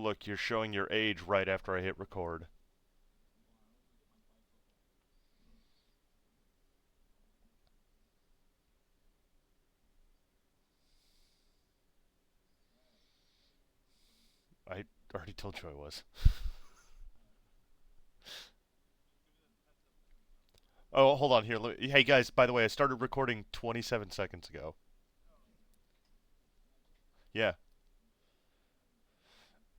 look, you're showing your age right after I hit record. I already told you I was. Oh, hold on here. Hey guys, by the way, I started recording 27 seconds ago. Yeah.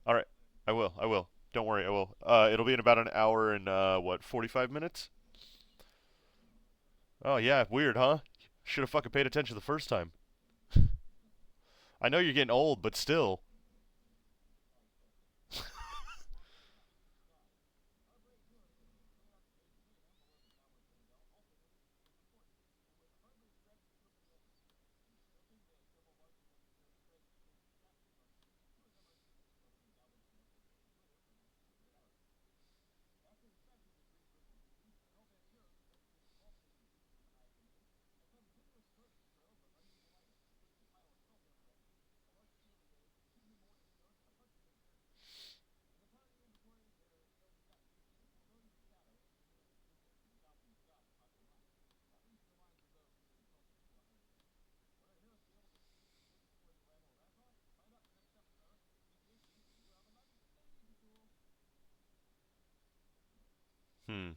All right. I will. I will. Don't worry. I will. It'll be in about an hour and what, 45 minutes? Oh yeah, weird, huh? Should have fucking paid attention the first time. I know you're getting old, but still. Hmm.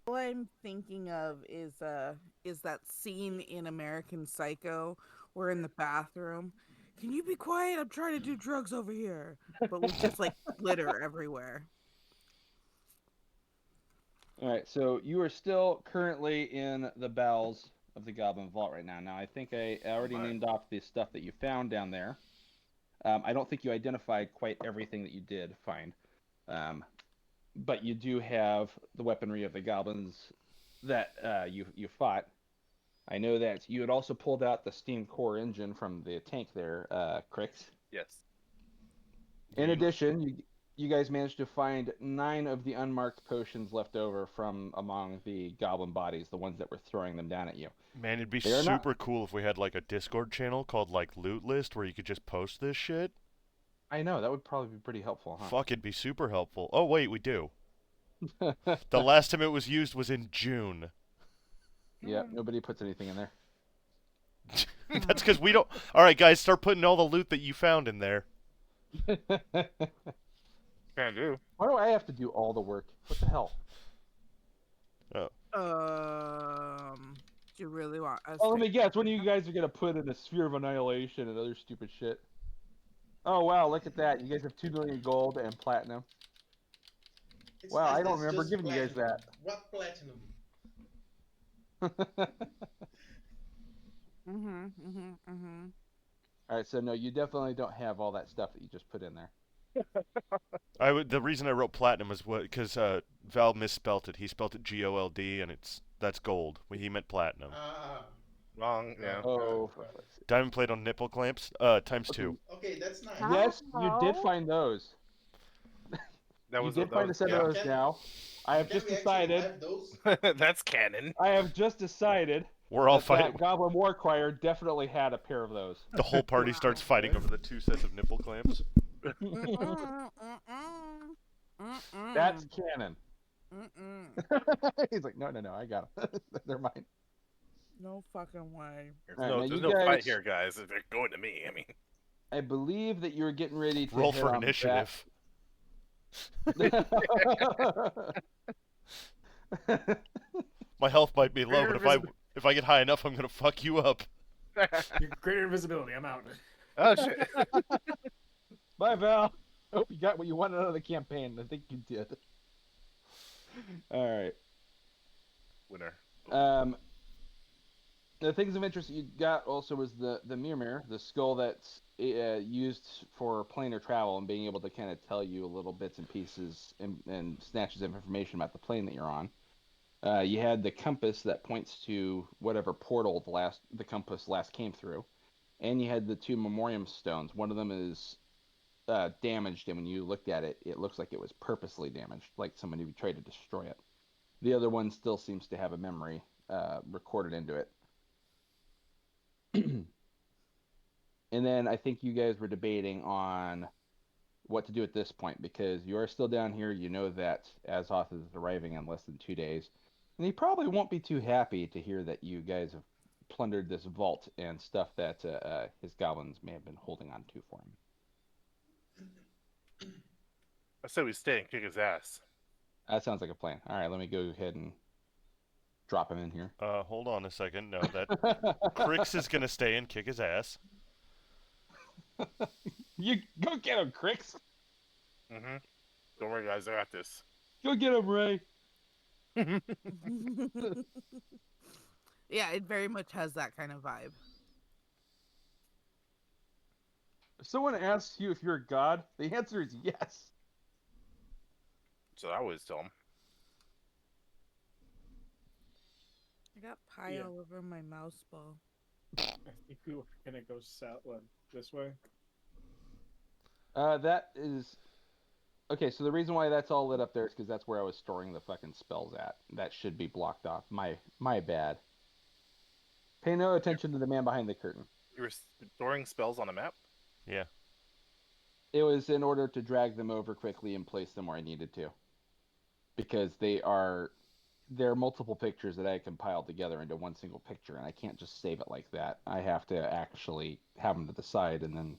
All I'm thinking of is that scene in American Psycho where in the bathroom, can you be quiet? I'm trying to do drugs over here. But with just like glitter everywhere. All right, so you are still currently in the bowels of the Goblin Vault right now. Now, I think I already named off the stuff that you found down there. I don't think you identified quite everything that you did find, um, but you do have the weaponry of the goblins that you fought. I know that you had also pulled out the steam core engine from the tank there, Crix. Yes. In addition, you guys managed to find 9 of the unmarked potions left over from among the goblin bodies, the ones that were throwing them down at you. Man, it'd be They are not. super cool if we had like a Discord channel called like Loot List where you could just post this shit. I know that would probably be pretty helpful, Fuck, it'd be super helpful. Oh wait, we do. huh? The last time it was used was in June. Yep, nobody puts anything in there. That's because we don't. All right, guys, start putting all the loot that you found in there. Can do. Why do I have to do all the work? What the hell? Oh. Do you really want us Oh, to? let me guess. When are you guys are gonna put in a sphere of annihilation and other stupid shit? Oh wow, look at that! You guys have 2 million gold and platinum. Wow, I don't remember just giving you guys platinum. that. What platinum? All right, so no, you definitely don't have all that stuff that you just put in there. The reason I wrote platinum is because Val misspelt it. He spelt it GOLD, and that's gold. He meant platinum. Ah, Wrong. Yeah. Oh, Diamond plate on nipple clamps. Times okay. 2. okay, that's nice. Yes, you did find those. That You was did find a set yeah. of those now. I have Can just we actually decided. have those? That's canon. I have just decided We're all that fighting. Goblin War Crier definitely had a pair of those. The whole party starts fighting over the 2 sets of nipple clamps. That's canon. He's like, no, I got them. They're mine. No fucking way. There's There's no fight here, guys. If they're going to me, I mean. I believe that you're getting ready to Roll hit for on initiative. My health might be low, but if I get high enough, I'm gonna fuck you up. Greater invisibility. I'm out. Oh shit. Bye, Val. Hope you got what you wanted out of the campaign. I think you did. All right. Winner. The things of interest you got also was the mirror, the skull that's used for planar travel and being able to kind of tell you a little bits and pieces and snatches of information about the plane that you're on. You had the compass that points to whatever portal the compass last came through, and you had the two memoriam stones. One of them is damaged, and when you looked at it, it looks like it was purposely damaged, like somebody tried to destroy it. The other one still seems to have a memory recorded into it. And then I think you guys were debating on what to do at this point because you are still down here. You know that Azoth is arriving in less than 2 days, and he probably won't be too happy to hear that you guys have plundered this vault and stuff that his goblins may have been holding on to for him. I said we stay and kick his ass. That sounds like a plan. All right, let me go ahead and drop him in here. Hold on a second. No, that Crix is gonna stay and kick his ass. You go get him, Crix. Mm-hmm. Don't worry, guys. I got this. Go get him, Ray. Yeah, it very much has that kind of vibe. If someone asks you if you're a god, the answer is yes. So I always tell him. I got pie Yeah. all over my mouse ball. I think we were gonna go south this way. That is okay. So the reason why that's all lit up there is because that's where I was storing the fucking spells at. That should be blocked off. My bad. Pay no attention to the man behind the curtain. You were storing spells on a map? Yeah. It was in order to drag them over quickly and place them where I needed to, because there are multiple pictures that I compiled together into one single picture, and I can't just save it like that. I have to actually have them to the side and then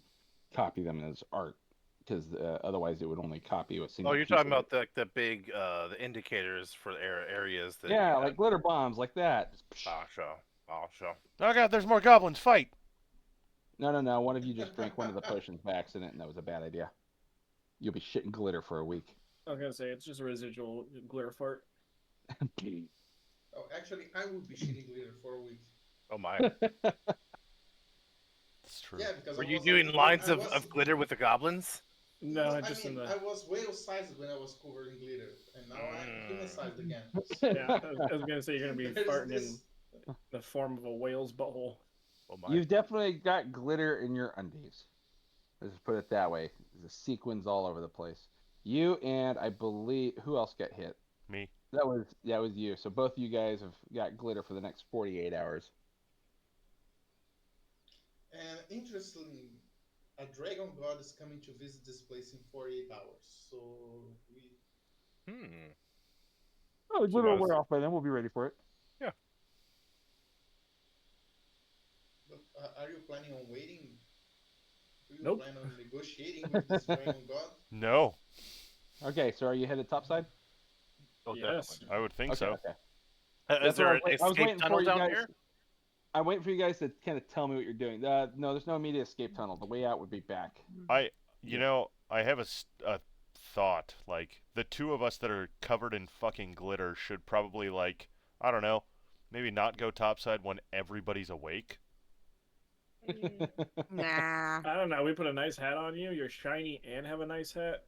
copy them as art, because otherwise it would only copy a single. Oh, you're piece talking of it. about the big the indicators for the areas that. Yeah, like glitter bombs, like that. Just I'll show. I'll show. Oh god, there's more goblins. Fight! No. One of you just drank one of the potions by accident, and that was a bad idea. You'll be shitting glitter for a week. I was gonna say it's just a residual glitter fart. Oh, actually, I would be shitting glitter for a week. Oh my. It's true. Yeah, because Were I you was doing like, lines I was, of glitter with the goblins? No, I just mean, in the. I was whale-sized when I was covered in glitter, and now I'm human-sized again. Yeah, I was gonna say you're gonna be There's farting this- in the form of a whale's butthole. Oh my. You've definitely got glitter in your undies. Let's just put it that way. There's sequins all over the place. You and I believe who else got hit? Me. That was you. So both of you guys have got glitter for the next 48 hours. And interestingly, a dragon god is coming to visit this place in 48 hours. So we Oh, the glitter will wear off by then. We'll be ready for it. But, are you planning on waiting? Do you Nope. plan on negotiating with this dragon god? No, Okay, so are you headed topside? Oh, Yes. definitely. I would think Okay, so. okay. Is That's there what an I was escape waiting tunnel for you down guys. here? I'm waiting for you guys to kind of tell me what you're doing. No, there's no immediate escape tunnel. The way out would be back. You know, I have a thought. Like, the two of us that are covered in fucking glitter should probably, like, I don't know, maybe not go topside when everybody's awake. Nah. I don't know. We put a nice hat on you. You're shiny and have a nice hat.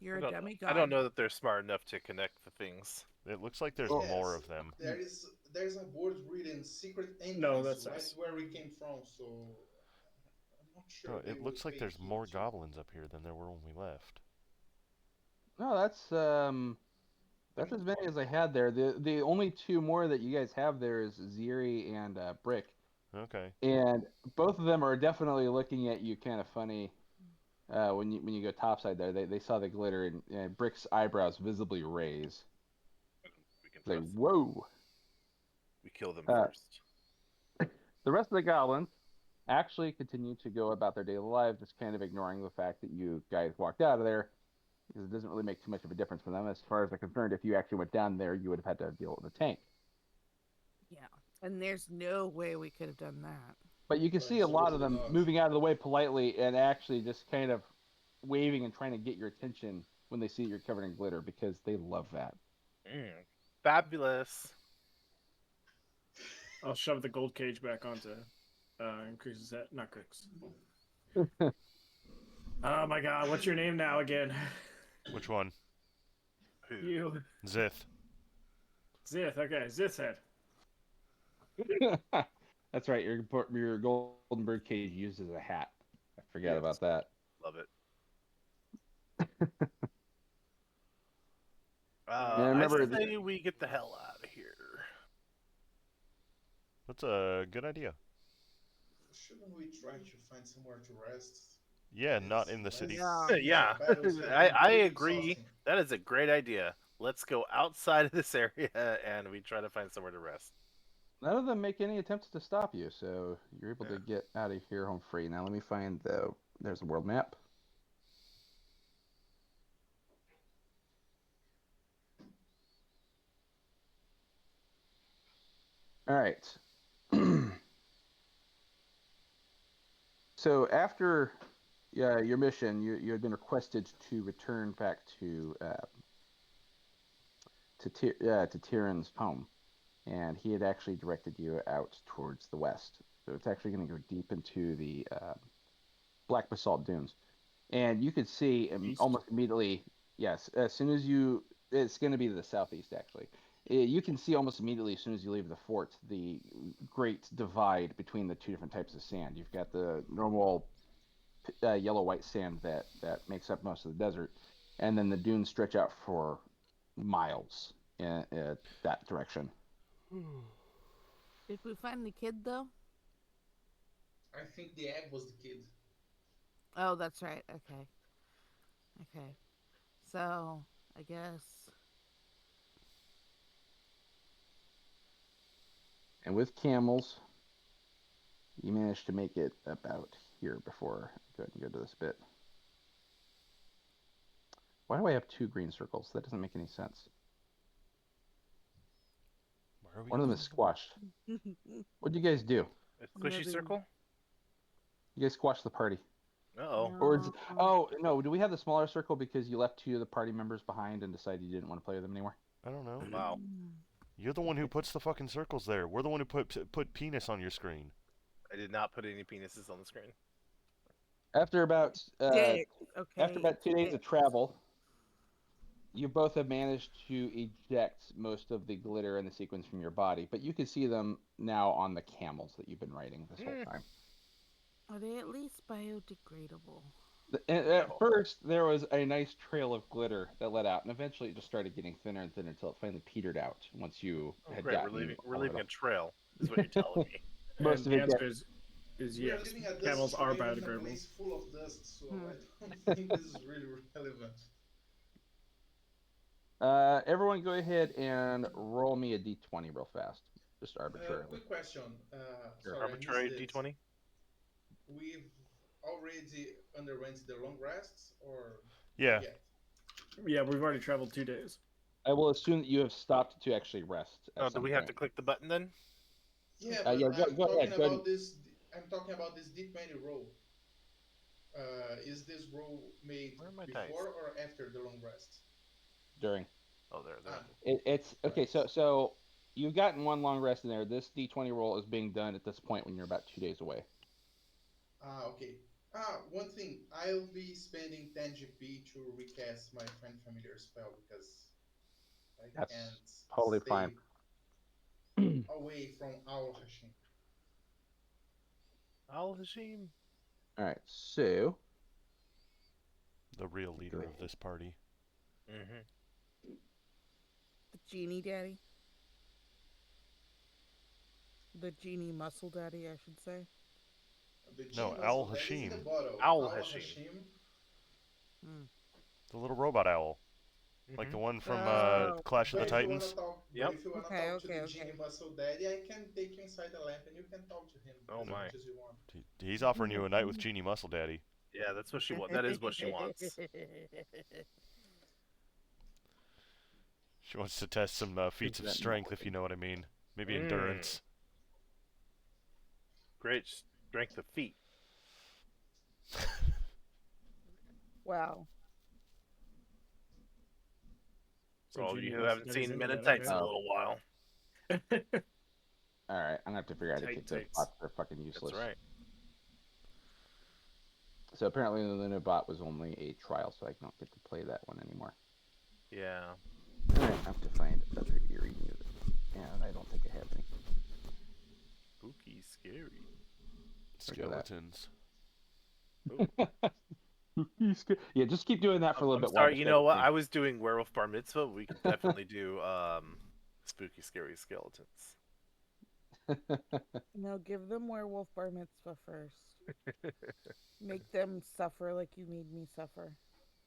You're I a don't- demigod. I don't know that they're smart enough to connect the things. It looks like there's Yes, more of them. There's a board written secret entrance No, that's right us. where we came from. So I'm not sure. No, they it looks will like pay there's heed more to- goblins up here than there were when we left. No, that's as many as I had there. The only two more that you guys have there is Ziri and Brick, Okay. and both of them are definitely looking at you kind of funny when you go topside there. They saw the glitter and Brick's eyebrows visibly raise. We can Like, trust them. whoa. We kill them Uh, first. The rest of the goblins actually continue to go about their daily lives, just kind of ignoring the fact that you guys walked out of there, because it doesn't really make too much of a difference for them. As far as they're concerned, if you actually went down there, you would have had to deal with the tank. Yeah. And there's no way we could have done that. But you can Right, see a so lot is of the them dogs. moving out of the way politely and actually just kind of waving and trying to get your attention when they see you're covered in glitter, because they love that. Fabulous. I'll shove the gold cage back onto Crix's head. Not Crix. Oh my god, what's your name now again? Which one? Who? You. Zith. Zith, okay, Zith's head. That's right. Your golden bird cage used as a hat. I forgot Yes. about that. Love it. Yeah, remember I say we get the hell out of here. That's a good idea. Shouldn't we try to find somewhere to rest? Yeah, not These in the last city. Yeah. Yeah, battles have I been pretty agree. exhausting. That is a great idea. Let's go outside of this area and we try to find somewhere to rest. none of them make any attempts to stop you, so you're able Yeah. to get out of here home free. Now let me find there's a world map. All right. So after your mission, you had been requested to return back to Tyrion's home, and he had actually directed you out towards the west. So it's actually going to go deep into the Black Basalt Dunes, and you could see East? almost immediately. Yes, as soon as it's going to be to the southeast actually. You can see almost immediately as soon as you leave the fort the great divide between the two different types of sand. You've got the normal yellow-white sand that makes up most of the desert, and then the dunes stretch out for miles in that direction. Did we find the kid though? I think the egg was the kid. Oh, that's right. Okay. Okay. So, I guess. And with camels, you managed to make it about here before I go ahead and go to this bit. Why do I have two green circles? That doesn't make any sense. Where are we One of them going? is squashed. What'd you guys do? A squishy Maybe- circle? You guys squashed the party. Uh-oh. Or is, oh, no, do we have the smaller circle because you left two of the party members behind and decided you didn't want to play with them anymore? I don't know. Wow. You're the one who puts the fucking circles there. We're the one who put penis on your screen. I did not put any penises on the screen. After about Dick. Okay. after about 2 days of dick. travel, you both have managed to eject most of the glitter and the sequins from your body, but you can see them now on the camels that you've been riding this whole time. Are they at least biodegradable? At first, there was a nice trail of glitter that led out, and eventually it just started getting thinner and thinner until it finally petered out once you Oh, had great. gotten We're all of leaving it a trail, is what you're telling me. Most And of the it answer is We are yes. leaving a dust Camels are trail in a biodegradable. place full of dust, so Hmm. I don't think this is really relevant. Everyone go ahead and roll me a d20 real fast. Just arbitrarily. Quick question. Sure. Sorry, Arbitrary I missed it. D20? We've already underwent the long rests, or Yeah. yet? Yeah, we've already traveled 2 days. I will assume that you have stopped to actually rest. At Oh, do some we have point. to click the button then? Yeah, but yeah, I'm go ahead, talking go ahead. about this. I'm talking about this D20 roll. Is this roll made Where are my before dice? or after the long rest? During. Oh, there. Ah, It's okay. So you've gotten one long rest in there. This d20 roll is being done at this point when you're about 2 days away. okay. One thing. I'll be spending 10 GP to recast my Friend Familiar spell because I That's can't totally stay fine. away from Al Hashim. Al Hashim. All right. So The real leader of this party. Mm-hmm. The genie daddy? The genie muscle daddy, I should say. The No, gin Al muscle, that is in the Hashim. bottle. Al Al Hashim. Hashim. The little robot owl. Like the one from Oh. Clash of But the if you wanna Titans. talk, Yep. but if you wanna Okay, talk to okay, the okay. genie muscle daddy, I can take you inside the lamp and you can talk to him Oh as my. much as you want. He's offering you a night with Genie Muscle Daddy. Yeah, that's what she wants. That is what she wants. She wants to test some feats of that strength, if you know what I mean. Maybe Mm. endurance. Great strength of feet. Wow. For all of Genie you who Muscle haven't Daddy's seen into Men in that, Tights in a okay. little while. All right, I'm gonna have to figure out how to kick those Tights. bots. They're fucking useless. That's right. So apparently the Luna bot was only a trial, so I don't get to play that one anymore. Yeah. All right, I have to find other eerie music, and I don't think I have any. Spooky, scary. Skeletons. Yeah, just keep doing that for a little I'm bit. sorry. You know what? I was doing werewolf bar mitzvah. We can definitely do spooky, scary skeletons. No, give them werewolf bar mitzvah first. Make them suffer like you made me suffer.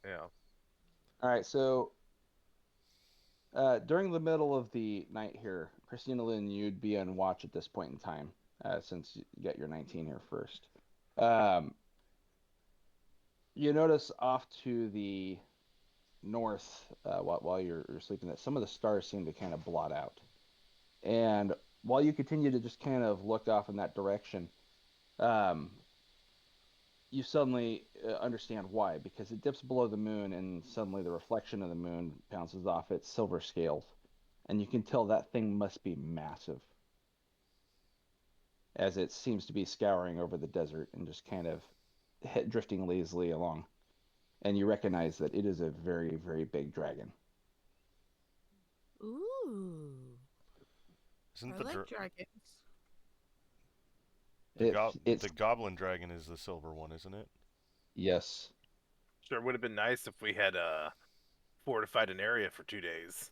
Yeah. All right, so during the middle of the night here, Christina Lynn, you'd be on watch at this point in time, since you got your 19 here first. You notice off to the north, while you're sleeping, that some of the stars seem to kind of blot out. And while you continue to just kind of look off in that direction, you suddenly understand why, because it dips below the moon and suddenly the reflection of the moon bounces off its silver scales, and you can tell that thing must be massive, as it seems to be scouring over the desert and just kind of drifting lazily along. And you recognize that it is a very, very big dragon. Ooh. Isn't I the like dragons. It's the goblin dragon is the silver one, isn't it? yes. Sure would have been nice if we had fortified an area for 2 days.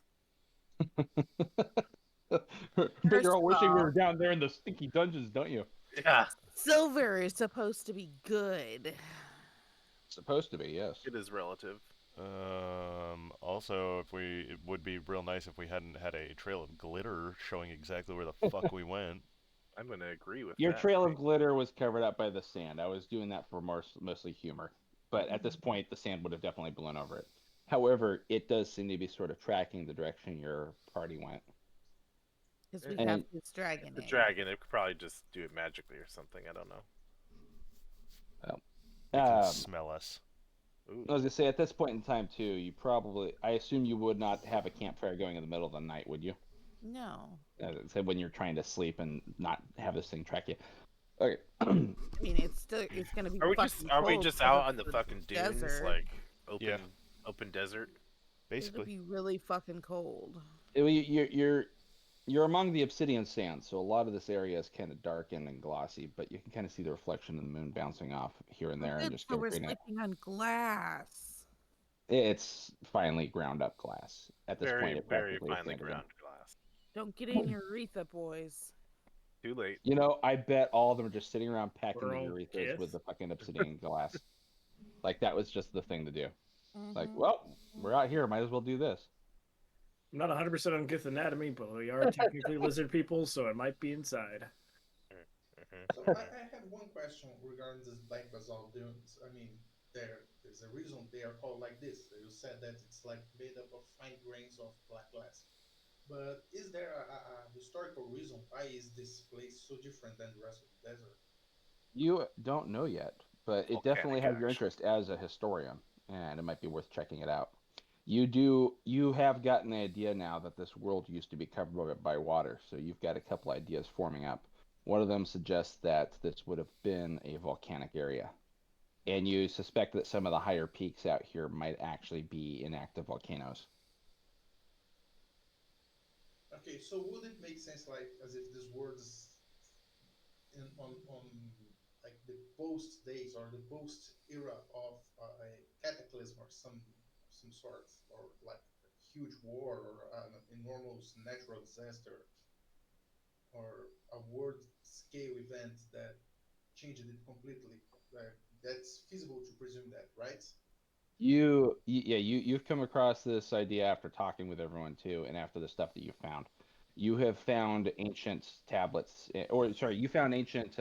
But First you're all wishing we off- were down there in the stinky dungeons, don't you? Yeah, Silver is supposed to be good. Supposed to be, yes. it is relative. Also, it would be real nice if we hadn't had a trail of glitter showing exactly where the fuck we went. I'm going to agree with Your that. trail of glitter was covered up by the sand. I was doing that for mostly humor. But at this point, the sand would have definitely blown over it. However, it does seem to be sort of tracking the direction your party went. Because we And- have this dragon. The egg. dragon, it could probably just do it magically or something. I don't know. It can Um, smell us. Ooh. I was gonna say at this point in time too, you probably, I assume you would not have a campfire going in the middle of the night, would you? No. As I said, when you're trying to sleep and not have this thing track you. Okay. I mean, it's gonna be. Are we fucking just cold out because on the it's fucking dunes, desert. like open Yeah. open desert? It'll Basically. be really fucking cold. You're among the obsidian sands, so a lot of this area is kind of darkened and glossy, but you can kind of see the reflection of the moon bouncing off here and there, and Good, just so get we're green. sleeping on glass. It's finely ground up glass at this Very, point. It very practically is finely sanded in. ground glass. Don't get in your urethra, boys. Too late. You know, I bet all of them are just sitting around packing We're the all urethras kids. with the fucking obsidian glass. Like that was just the thing to do. Like, Mhm. well, we're out here, might as well do this. I'm not 100% on Gith anatomy, but we are technically lizard people, so it might be inside. So I have one question regarding this black basalt dunes. I mean, there's a reason they are called like this. You said that it's like made up of fine grains of black glass. But is there a historical reason why is this place so different than the rest of the desert? You don't know yet, but it Volcanic definitely has your action. interest as a historian, and it might be worth checking it out. You have gotten the idea now that this world used to be covered by water, so you've got a couple ideas forming up. One of them suggests that this would have been a volcanic area, and you suspect that some of the higher peaks out here might actually be inactive volcanoes. Okay, so would it make sense like as if this world is on like the post days or the post era of a cataclysm or some sort, or like a huge war or an enormous natural disaster or a world scale event that changed it completely. That's feasible to presume that, right? You've come across this idea after talking with everyone too, and after the stuff that you found. You have found ancient tablets, or sorry, you found ancient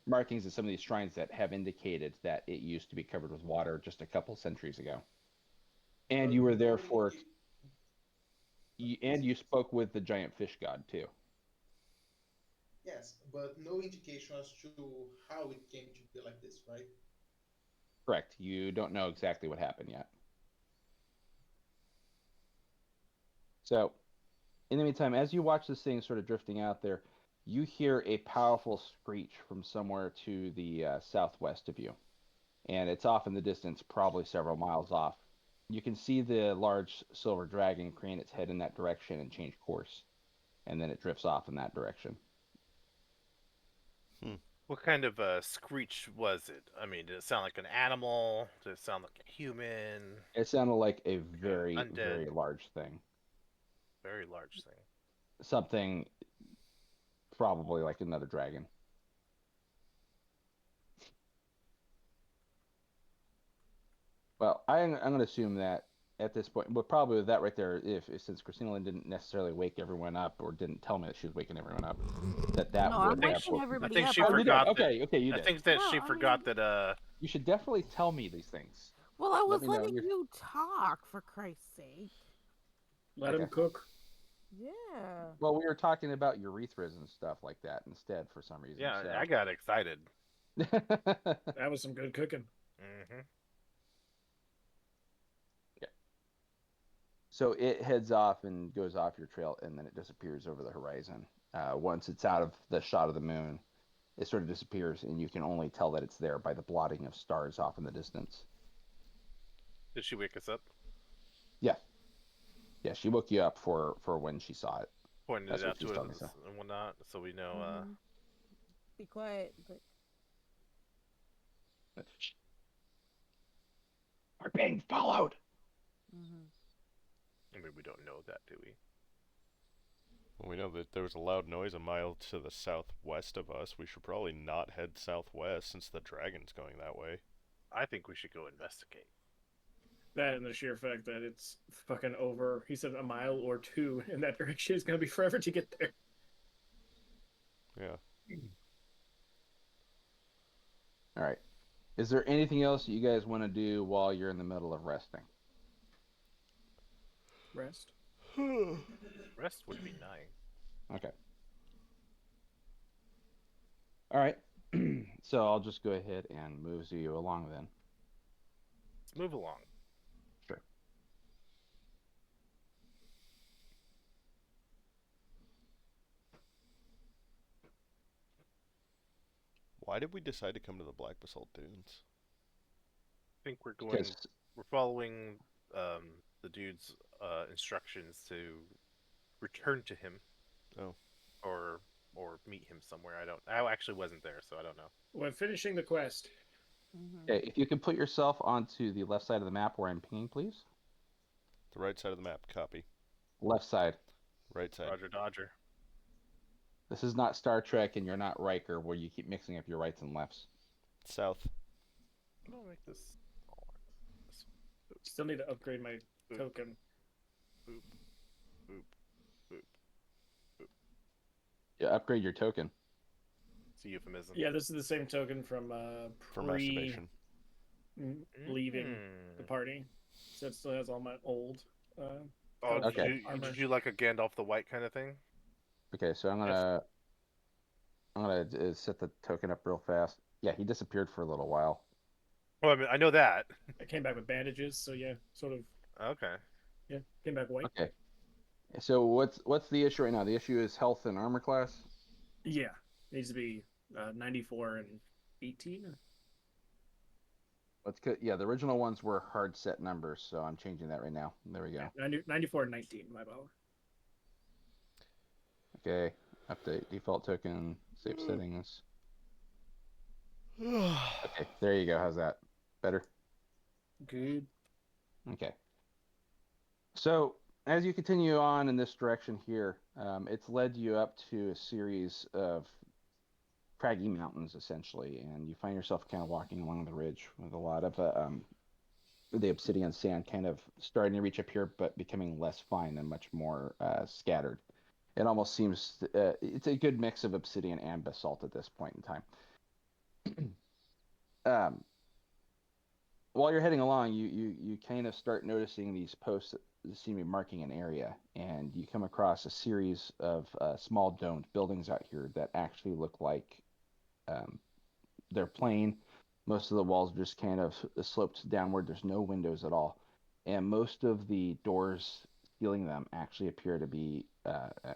markings in some of these shrines that have indicated that it used to be covered with water just a couple centuries ago. And But you were no there for, and Yes, you spoke with the giant fish god too. yes, but no indication as to how it came to be like this, right? Correct. You don't know exactly what happened yet. So, in the meantime, as you watch this thing sort of drifting out there, you hear a powerful screech from somewhere to the southwest of you, and it's off in the distance, probably several miles off. You can see the large silver dragon crane its head in that direction and change course, and then it drifts off in that direction. What kind of screech was it? I mean, did it sound like an animal? Did it sound like a human? It sounded like a very, undead. very large thing. Very large thing. Something probably like another dragon. Well, I'm going to assume that at this point, but probably with that right there, if since Christina Lynn didn't necessarily wake everyone up or didn't tell me that she was waking everyone up, that No, would I'm have. waking I everybody think up. she Oh, you did? forgot that. Okay, okay, you I did. think that No, she I forgot mean- that. You should definitely tell me these things. Well, I Let was me know letting you're- you talk, for Christ's sake. Let him Okay. cook. Yeah. Well, we were talking about urethras and stuff like that instead for some reason. Yeah, so. I got excited. That was some good cooking. Mm-hmm. So it heads off and goes off your trail, and then it disappears over the horizon. Once it's out of the shot of the moon, it sort of disappears, and you can only tell that it's there by the blotting of stars off in the distance. Did she wake us up? Yeah. Yeah, she woke you up for when she saw it. Pointed That's it what out she's to telling me, us so. and whatnot, so we know. Mhm. Be quiet. But... We're being followed. Mhm. I mean, we don't know that, do we? Well, we know that there was a loud noise a mile to the southwest of us. We should probably not head southwest since the dragon's going that way. I think we should go investigate. That and the sheer fact that it's fucking over. He said a mile or two in that direction is gonna be forever to get there. Yeah. All right. Is there anything else you guys want to do while you're in the middle of resting? Rest. Rest would be nice. Okay. All right. So I'll just go ahead and move you along then. Let's move along. Sure. Why did we decide to come to the Black Basalt Dunes? I think we're going. Because We're following the dude's instructions to return to him. Oh. Or meet him somewhere. I actually wasn't there, so I don't know. When finishing the quest, Mhm. okay, if you could put yourself onto the left side of the map where I'm pinging, please. The right side of the map. Copy. Left side. Right side. Roger Dodger. This is not Star Trek, and you're not Riker, where you keep mixing up your rights and lefts. South. I'm gonna make this smaller. still need to upgrade my token. Boop. Boop. Boop. Yeah, upgrade your token. It's a euphemism. Yeah, this is the same token from For pre masturbation. leaving the party. So it still has all my old. Oh, Okay. Did you like a Gandalf the White kind of thing? Okay, so I'm gonna set the token up real fast. Yeah, he disappeared for a little while. Well, I mean, I know that. I came back with bandages, so yeah, sort of. Okay. Yeah, came back white. Okay. So what's the issue right now? The issue is health and armor class. Yeah, needs to be 94 and 18. Yeah, the original ones were hard set numbers, so I'm changing that right now. There we go. 94 and 19, my power. Okay, update default token, save settings. Okay, there you go. How's that? Better? Good. Okay. So as you continue on in this direction here, it's led you up to a series of craggy mountains, essentially, and you find yourself kind of walking along the ridge with a lot of the obsidian sand kind of starting to reach up here, but becoming less fine and much more scattered. It almost seems it's a good mix of obsidian and basalt at this point in time. While you're heading along, you kind of start noticing these posts that seem to be marking an area, and you come across a series of small domed buildings out here that actually look like they're plain. Most of the walls are just kind of sloped downward. There's no windows at all, and most of the doors stealing them actually appear to be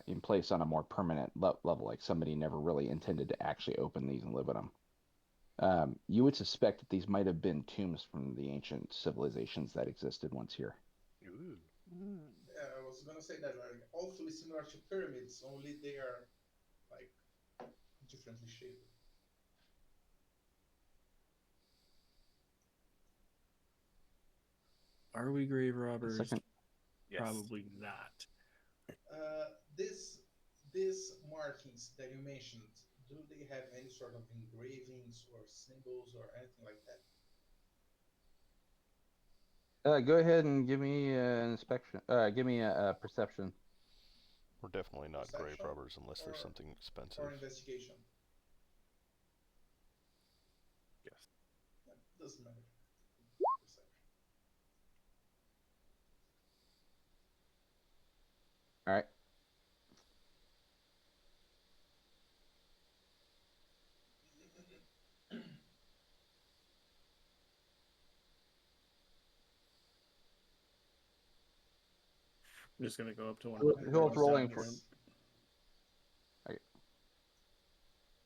in place on a more permanent level, like somebody never really intended to actually open these and live in them. You would suspect that these might have been tombs from the ancient civilizations that existed once here. Ooh. Yeah, I was gonna say that like awfully similar to pyramids, only they are like differently shaped. Are we grave robbers? Second, Yes. Probably not. This these markings that you mentioned, do they have any sort of engravings or symbols or anything like that? go ahead and give me an inspection. Give me a perception. We're definitely not grave Perception robbers unless there's or something expensive. or investigation? Yes. Yeah, doesn't matter. Perception. All right. I'm just gonna go up to one. Who, of And the who there was ones down rolling here for? is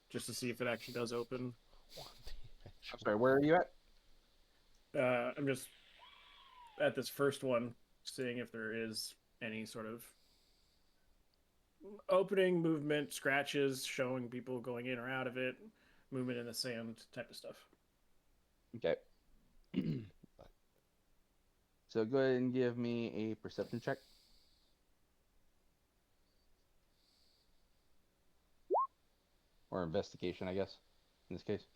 just to see if it actually does open. I'm sorry. Where are you at? I'm just at this first one, seeing if there is any sort of opening, movement, scratches, showing people going in or out of it, movement in the sand type of stuff. Okay. So go ahead and give me a perception check. Or investigation, I guess, in this case.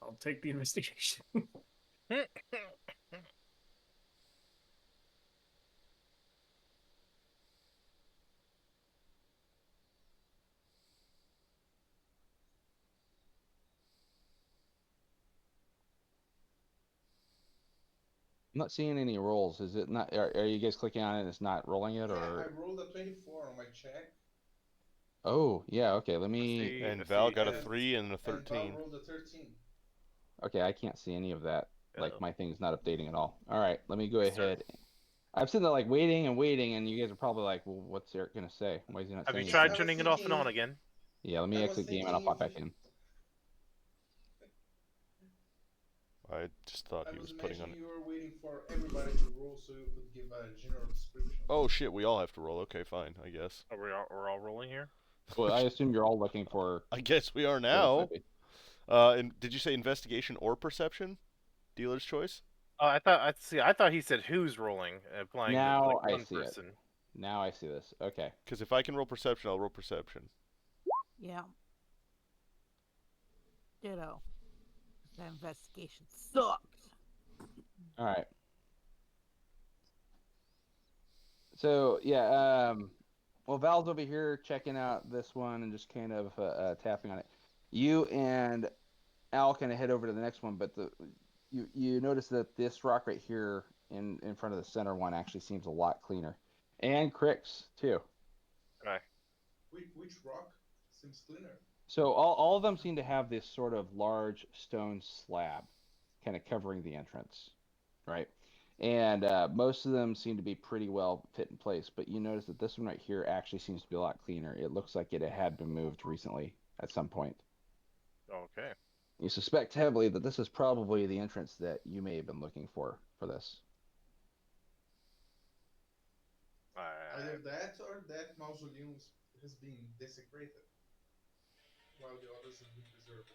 I'll take the investigation. I'm not seeing any rolls. Is it not? Are you guys clicking on it and it's not rolling it, yeah, or? I rolled a 24 on my check. Oh, yeah. Okay. Let me. See, And let's Val see, got a And 3 and a and Val 13. rolled a 13. Okay, I can't see any of that. Like Uh-oh. my thing's not updating at all. All right. Let me go Restart. ahead. I'm sitting there like waiting and waiting, and you guys are probably like, "Well, what's Eric gonna say? Why is he not Have you saying Yeah, tried anything?" I was turning it off and thinking on if again? Yeah. Let me I was exit game and I'll thinking pop back if in. I just thought I he was was putting on. imagining you were waiting for everybody to roll so you could give a general description. Oh shit, we all have to roll. Okay, fine, I guess. Are we're all rolling here? Well, I assume you're all looking for I guess we are what it now. might be. And did you say investigation or perception? Dealer's choice? Oh, I thought he said who's rolling, implying that Now like I one see it. person. Now I see this. Okay. Because if I can roll perception, I'll roll perception. Yeah. Ditto. That investigation sucked. All right. So yeah, well, Val's over here checking out this one and just kind of tapping on it. You and Al kind of head over to the next one, but you notice that this rock right here in front of the center one actually seems a lot cleaner, and Crix too. Right. Which rock seems cleaner? So all of them seem to have this sort of large stone slab, kind of covering the entrance, right? And most of them seem to be pretty well fit in place, but you notice that this one right here actually seems to be a lot cleaner. It looks like it had been moved recently at some point. Okay. You suspect heavily that this is probably the entrance that you may have been looking for this. Either that or that mausoleum has been desecrated, while the others have been preserved.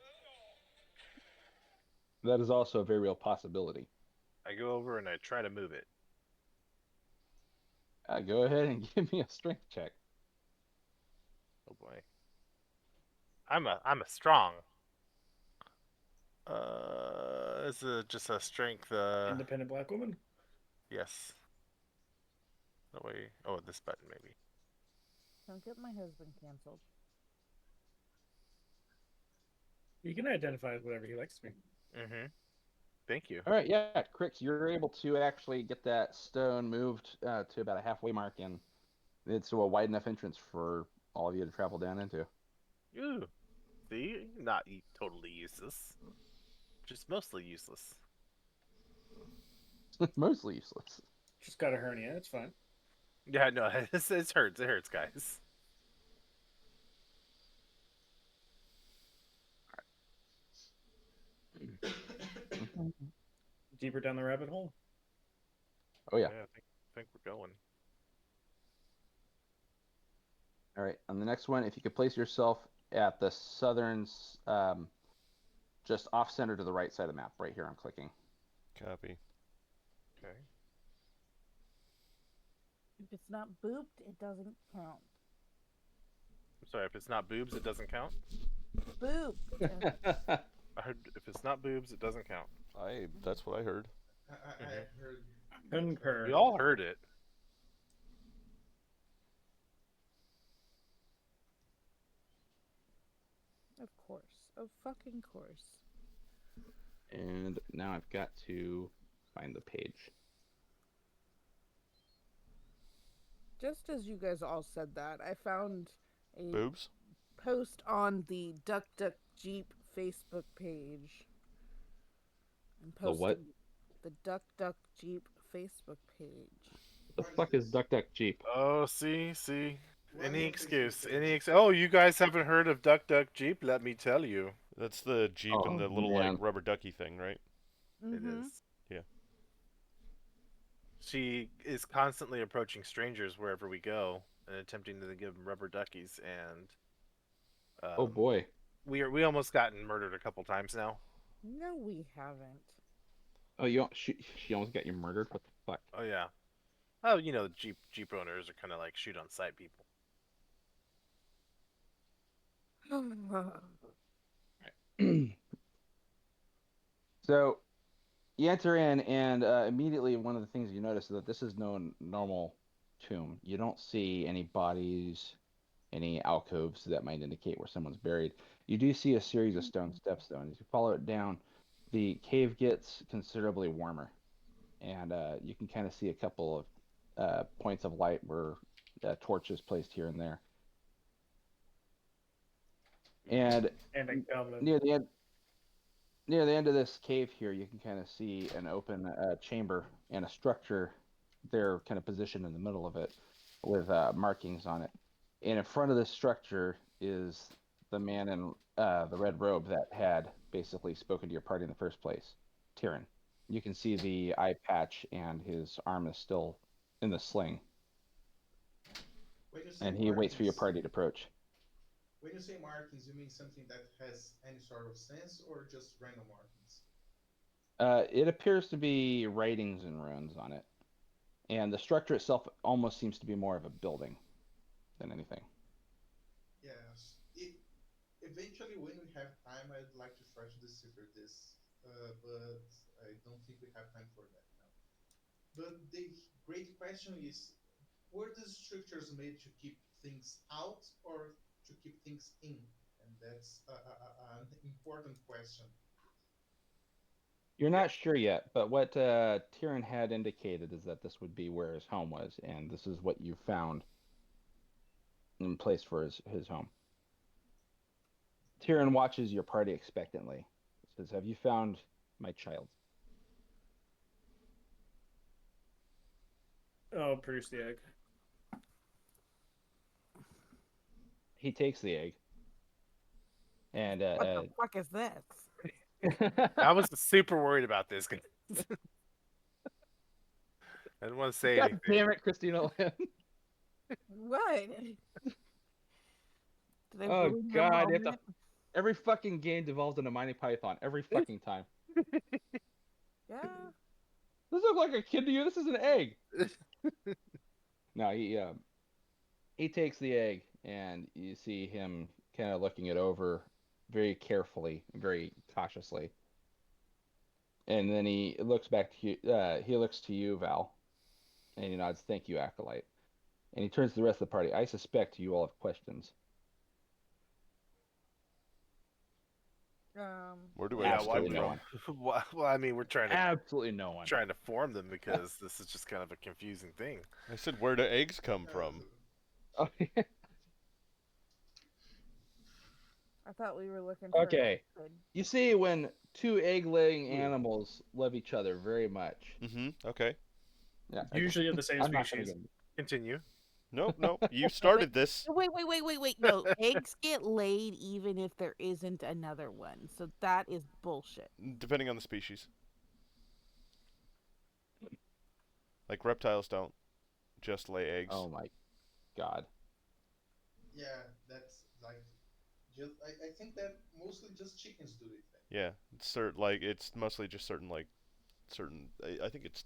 That is also a very real possibility. I go over and I try to move it. Go ahead and give me a strength check. Oh boy. I'm a strong. This is just a strength. Independent black woman. Yes. No way. Oh, this button maybe. Don't get my husband canceled. You can identify as whatever he likes to be. Mm-hmm. Thank you. All right, yeah, Crix, you're able to actually get that stone moved to about a halfway mark, and it's a wide enough entrance for all of you to travel down into. Ooh. See, not totally useless. Just mostly useless. Mostly useless. Just got a hernia. It's fine. Yeah, no, it hurts. It hurts, guys. Deeper down the rabbit hole. Oh yeah. I think we're going. All right. On the next one, if you could place yourself at the southern, just off center to the right side of the map, right here. I'm clicking. Copy. Okay. If it's not booped, it doesn't count. I'm sorry, if it's not boobs, it doesn't count. Boop. I heard if it's not boobs, it doesn't count. That's what I heard. I heard. Concur. We all heard it. Of course. Of fucking course. And now I've got to find the page. Just as you guys all said that, I found a Boobs? post on the Duck Duck Jeep Facebook page. I'm The what? posting the Duck Duck Jeep Facebook page. The fuck is Duck Duck Jeep? Oh, see. Why Any is excuse. this- Oh, you guys haven't heard of Duck Duck Jeep? Let me tell you. That's the Jeep and the little man. like rubber ducky thing, right? It Mhm. is. Yeah. She is constantly approaching strangers wherever we go and attempting to give them rubber duckies. And Oh boy. we almost gotten murdered a couple times now. No, we haven't. Oh, she almost got you murdered. What the fuck? Oh yeah. Oh, you know, Jeep owners are kind of like shoot on sight people. So you enter in, and immediately one of the things you notice is that this is no normal tomb. You don't see any bodies, any alcoves that might indicate where someone's buried. You do see a series of stone steps, though, and as you follow it down, the cave gets considerably warmer, and you can kind of see a couple of points of light where torches placed here and there. And And a goblin. near the end of this cave here, you can kind of see an open chamber and a structure there, kind of positioned in the middle of it, with markings on it. And in front of this structure is the man in the red robe that had basically spoken to your party in the first place, Tyrion. You can see the eye patch, and his arm is still in the sling, When you say and he waits for your markings- party to approach. When you say markings, you mean something that has any sort of sense or just random markings? It appears to be writings and runes on it, and the structure itself almost seems to be more of a building than anything. Yes. Eventually, when we have time, I'd like to try to decipher this, but I don't think we have time for that now. But the great question is, were these structures made to keep things out or to keep things in? And that's an important question. You're not sure yet, but what Tyrion had indicated is that this would be where his home was, and this is what you found in place for his home. Tyrion watches your party expectantly. Says, "Have you found my child?" Oh, produce the egg. He takes the egg, and What the fuck is this? I was super worried about this. I didn't want to say God anything. damn it, Christina Lynn. What? Did I Oh ruin your God, you have to, moment? every fucking game devolves into Mighty Python every fucking time. Yeah. Does this look like a kid to you? This is an egg. No, he takes the egg, and you see him kind of looking it over very carefully, very cautiously. And then he looks back to you. He looks to you, Val, and he nods, "Thank you, Acolyte." And he turns to the rest of the party. I suspect you all have questions. Where do Yeah, eggs why come Absolutely no from? one. Well, I mean, we're Absolutely no one. trying to form them because this is just kind of a confusing thing. I said, where do eggs come from? Oh, yeah. I thought we were looking for Okay. an egg. You see, when two egg-laying Ooh. animals love each other very much. Okay. Yeah, Usually of the same I'm not gonna species. get. Continue. Nope. You started this. Wait. No, eggs get laid even if there isn't another one. So that is bullshit. Depending on the species. Like reptiles don't just lay eggs. Oh my god. Yeah, that's like just I think that mostly just chickens do it. Yeah, it's mostly just certain. I think it's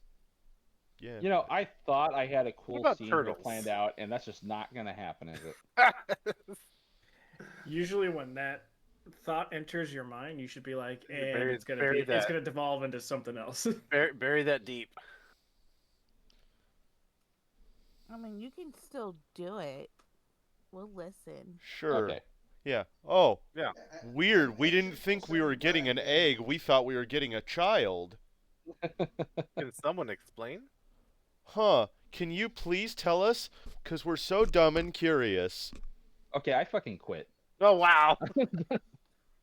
yeah. You know, I thought I had a What cool about scene here turtles? planned out, and that's just not gonna happen, is it? Usually when that thought enters your mind, you should be like, and Bury- it's gonna bury be it's that. gonna devolve into something else. Bury that deep. I mean, you can still do it. We'll listen. Sure. Okay. Yeah. Oh, Yeah. weird. I'm We didn't actually think we were concerned getting why an I'm egg. getting- We thought we were getting a child. Can someone explain? Huh. Can you please tell us? Because we're so dumb and curious. Okay, I fucking quit. Oh wow!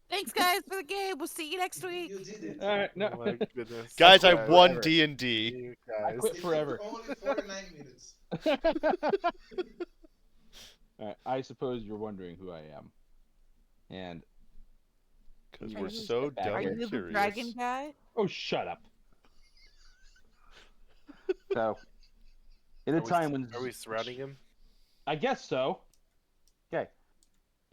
Thanks, guys, for the game. We'll see you next week. You did it. All right, no. Oh my goodness. Guys, I quit won forever. D&D. You I guys. quit It forever. took only 49 minutes. All right, I suppose you're wondering who I am, and Because Are we're you- so Are dumb Are and you the curious. dragon guy? oh, shut up. So, in a Are we, time when are we surrounding him? I guess so. Okay.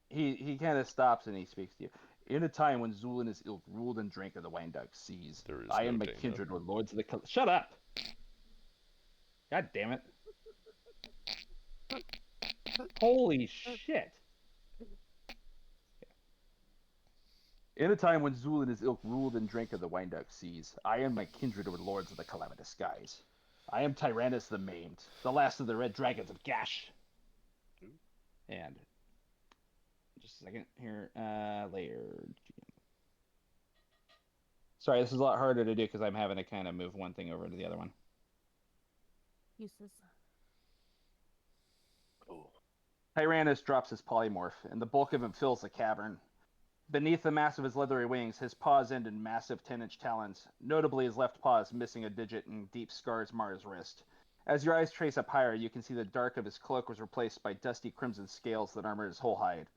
He kind of stops and he speaks to you. In a time when Zul and his ilk ruled and drank of the wine dark seas, There is I no and my Dana. kindred were lords of the. Shut up! God damn it! Holy shit! In a time when Zul and his ilk ruled and drank of the wine dark seas, I and my kindred were lords of the calamitous skies. I am Tyrannus the Maimed, the last of the red dragons of Gash. And just a second here, layered. Sorry, this is a lot harder to do because I'm having to kind of move one thing over to the other one. Useless. Oh. Tyrannus drops his polymorph, and the bulk of him fills the cavern. Beneath the mass of his leathery wings, his paws end in massive 10-inch talons. Notably, his left paw is missing a digit and deep scars mar his wrist. As your eyes trace up higher, you can see the dark of his cloak was replaced by dusty crimson scales that armor his whole hide.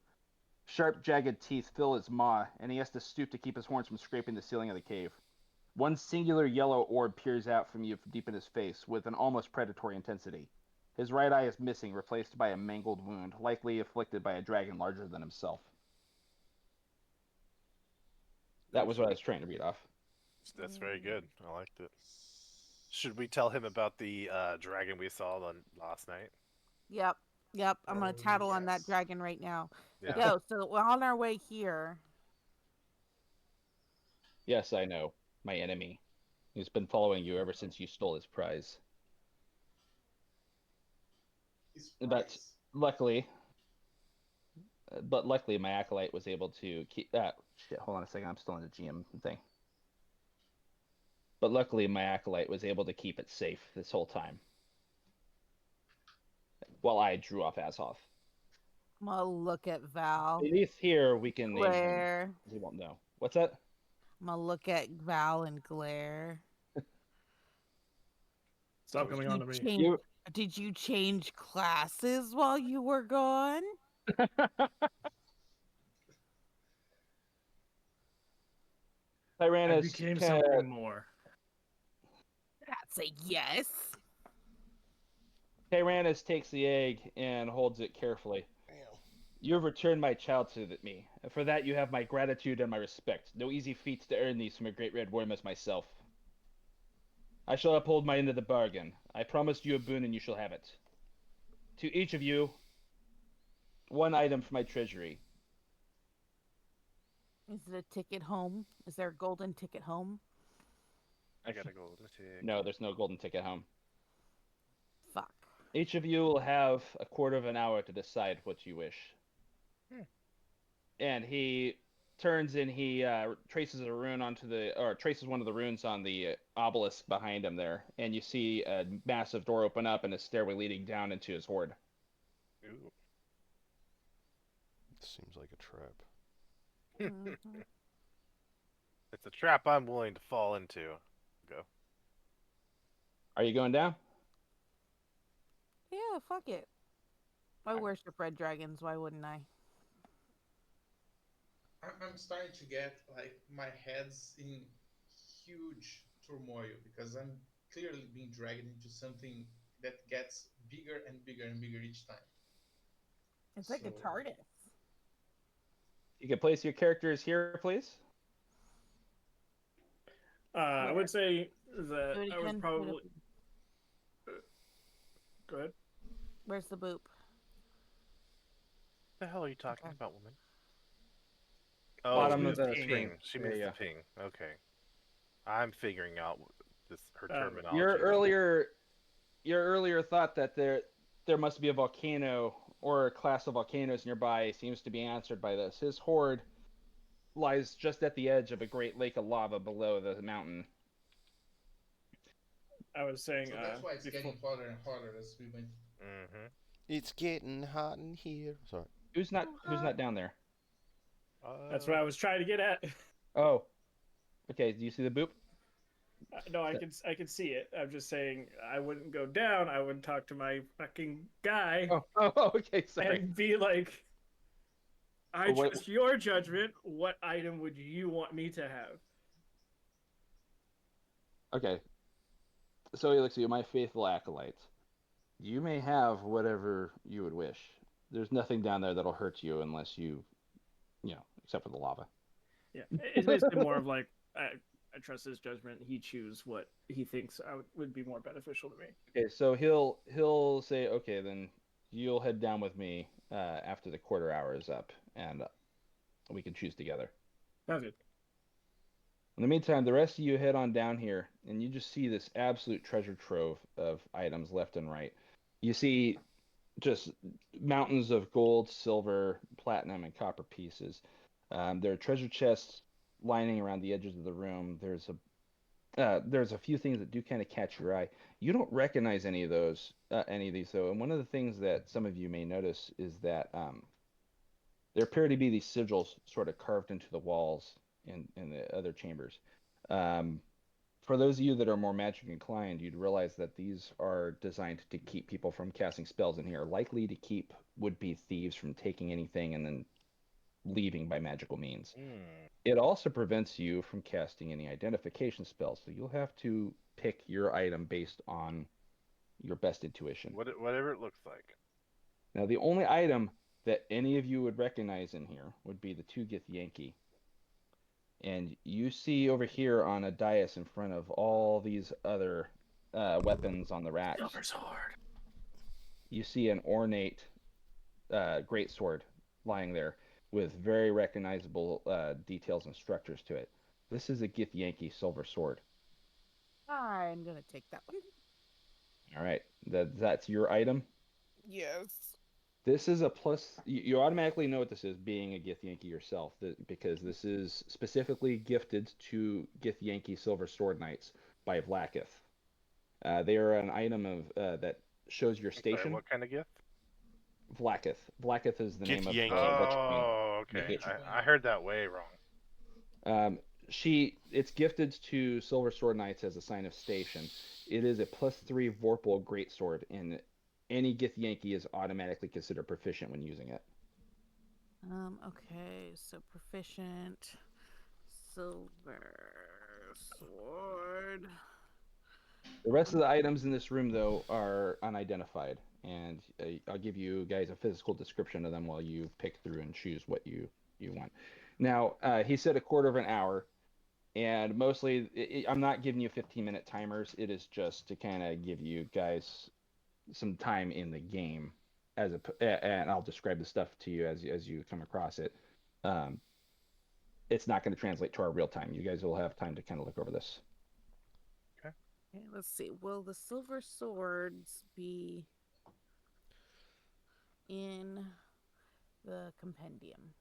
Sharp, jagged teeth fill his maw, and he has to stoop to keep his horns from scraping the ceiling of the cave. One singular yellow orb peers out from you deep in his face with an almost predatory intensity. His right eye is missing, replaced by a mangled wound, likely afflicted by a dragon larger than himself. That was what I was trying to read off. That's very good. I liked it. Should we tell him about the dragon we saw last night? Yep. I'm gonna Oh, tattle on that yes. dragon right now. Yeah. Yo, so we're on our way here. Yes, I know. My enemy. He's been following you ever since you stole his prize. His But price. luckily, my acolyte was able to keep. Shit, hold on a second. I'm still in the GM thing. But luckily, my acolyte was able to keep it safe this whole time, while I drew off Azoth. I'm gonna look at Val. Beneath here, we can name him. Glare. He won't know. What's that? I'm gonna look at Val and glare. Stop coming on to me. You. Did you change classes while you were gone? I Tyrannus became kinda- something more. That's a yes. Tyrannus takes the egg and holds it carefully. You have returned my child to me, and for that you have my gratitude and my respect. No easy feats to earn these from a great red worm as myself. I shall uphold my end of the bargain. I promised you a boon and you shall have it. To each of you, one item from my treasury. Is it a ticket home? Is there a golden ticket home? I gotta go. Take... No, there's no golden ticket home. Fuck. Each of you will have a quarter of an hour to decide what you wish. And he turns and he traces a rune traces one of the runes on the obelisk behind him there, and you see a massive door open up and a stairway leading down into his hoard. Ooh. Seems like a trap. Mhm. It It's a trap I'm willing to fall into. Go. Are you going down? Yeah, fuck it. I worship red dragons. Why wouldn't I? I'm starting to get like my head's in huge turmoil because I'm clearly being dragged into something that gets bigger and bigger and bigger each time. It's like a So TARDIS. You can place your characters here, please. I would say that Do it I would again. probably go ahead. Where's the boop? The hell are you talking Okay. about, woman? Bottom Oh, of the the ping. screen. She There means you the go. ping. Okay. I'm figuring out this her Uh, terminology. Your earlier thought that there must be a volcano or a class of volcanoes nearby seems to be answered by this. His horde lies just at the edge of a great lake of lava below the mountain. I was saying so that's why it's before. getting hotter and hotter as we went. Mm-hmm. It's getting hot in here. Sorry. Who's not down there? That's what I was trying to get at. Oh, okay. Do you see the boop? No, I can see it. I'm just saying I wouldn't go down. I would talk to my fucking guy Okay. Sorry. and be like, I What- trust your judgment. What item would you want me to have? Okay. So he looks at you, my faithful acolytes. You may have whatever you would wish. There's nothing down there that'll hurt you unless except for the lava. Yeah, it's basically more of like I trust his judgment. He choose what he thinks would be more beneficial to me. Okay, so he'll say, okay, then you'll head down with me after the quarter hour is up, and we can choose together. Sounds good. In the meantime, the rest of you head on down here, and you just see this absolute treasure trove of items left and right. You see just mountains of gold, silver, platinum, and copper pieces. There are treasure chests lining around the edges of the room. There's a few things that do kind of catch your eye. You don't recognize any of these though. And one of the things that some of you may notice is that there appear to be these sigils sort of carved into the walls in the other chambers. For those of you that are more magic inclined, you'd realize that these are designed to keep people from casting spells in here, likely to keep would-be thieves from taking anything and then leaving by magical means. It also prevents you from casting any identification spells, so you'll have to pick your item based on your best intuition. Whatever it looks like. Now, the only item that any of you would recognize in here would be the two Githyanki. And you see over here on a dais in front of all these other weapons on the racks. Silver sword. You see an ornate greatsword lying there with very recognizable details and structures to it. This is a Githyanki silver sword. I'm gonna take that one. All right, that's your item. Yes. This is a plus. You automatically know what this is, being a Githyanki yourself, because this is specifically gifted to Githyanki Silver Sword Knights by Vlakith. They are an item of that shows your station. Sorry, what kind of gift? Vlakith. Vlakith is the name of Githyanki. the Witch Queen. Oh, okay. Witch Queen. I heard that way wrong. It's gifted to Silver Sword Knights as a sign of station. It is a +3 Vorpal Greatsword, and any Githyanki is automatically considered proficient when using it. Okay, so proficient silver sword. The rest of the items in this room, though, are unidentified, and I'll give you guys a physical description of them while you pick through and choose what you want. Now, he said a quarter of an hour, and mostly, I'm not giving you 15-minute timers. It is just to kind of give you guys some time in the game, and I'll describe the stuff to you as you come across it. It's not going to translate to our real time. You guys will have time to kind of look over this. Okay, let's see. Will the silver swords be in the compendium?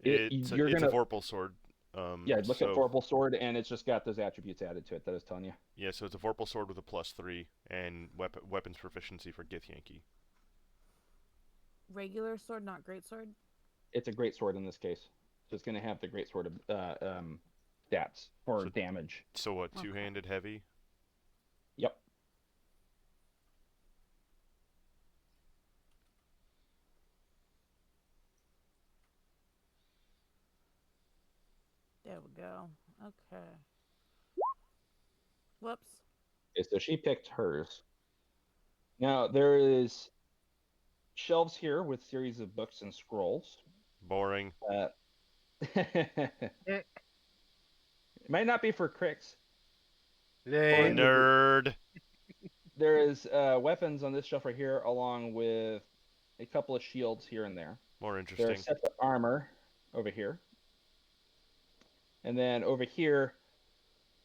It's a Vorpal sword. Look at Vorpal sword, and it's just got those attributes added to it that I was telling you. Yeah, so it's a Vorpal sword with a +3 and weapons proficiency for Githyanki. Regular sword, not great sword. It's a great sword in this case, so it's going to have the great sword stats for So- damage. So what? Okay. Two-handed heavy. Yep. There we go. Okay. Whoops. Okay, so she picked hers. Now there is shelves here with series of books and scrolls. Boring. It might not be for cricks. Lame. Nerd. There is weapons on this shelf right here, along with a couple of shields here and there. More There are interesting. sets of armor over here. And then over here,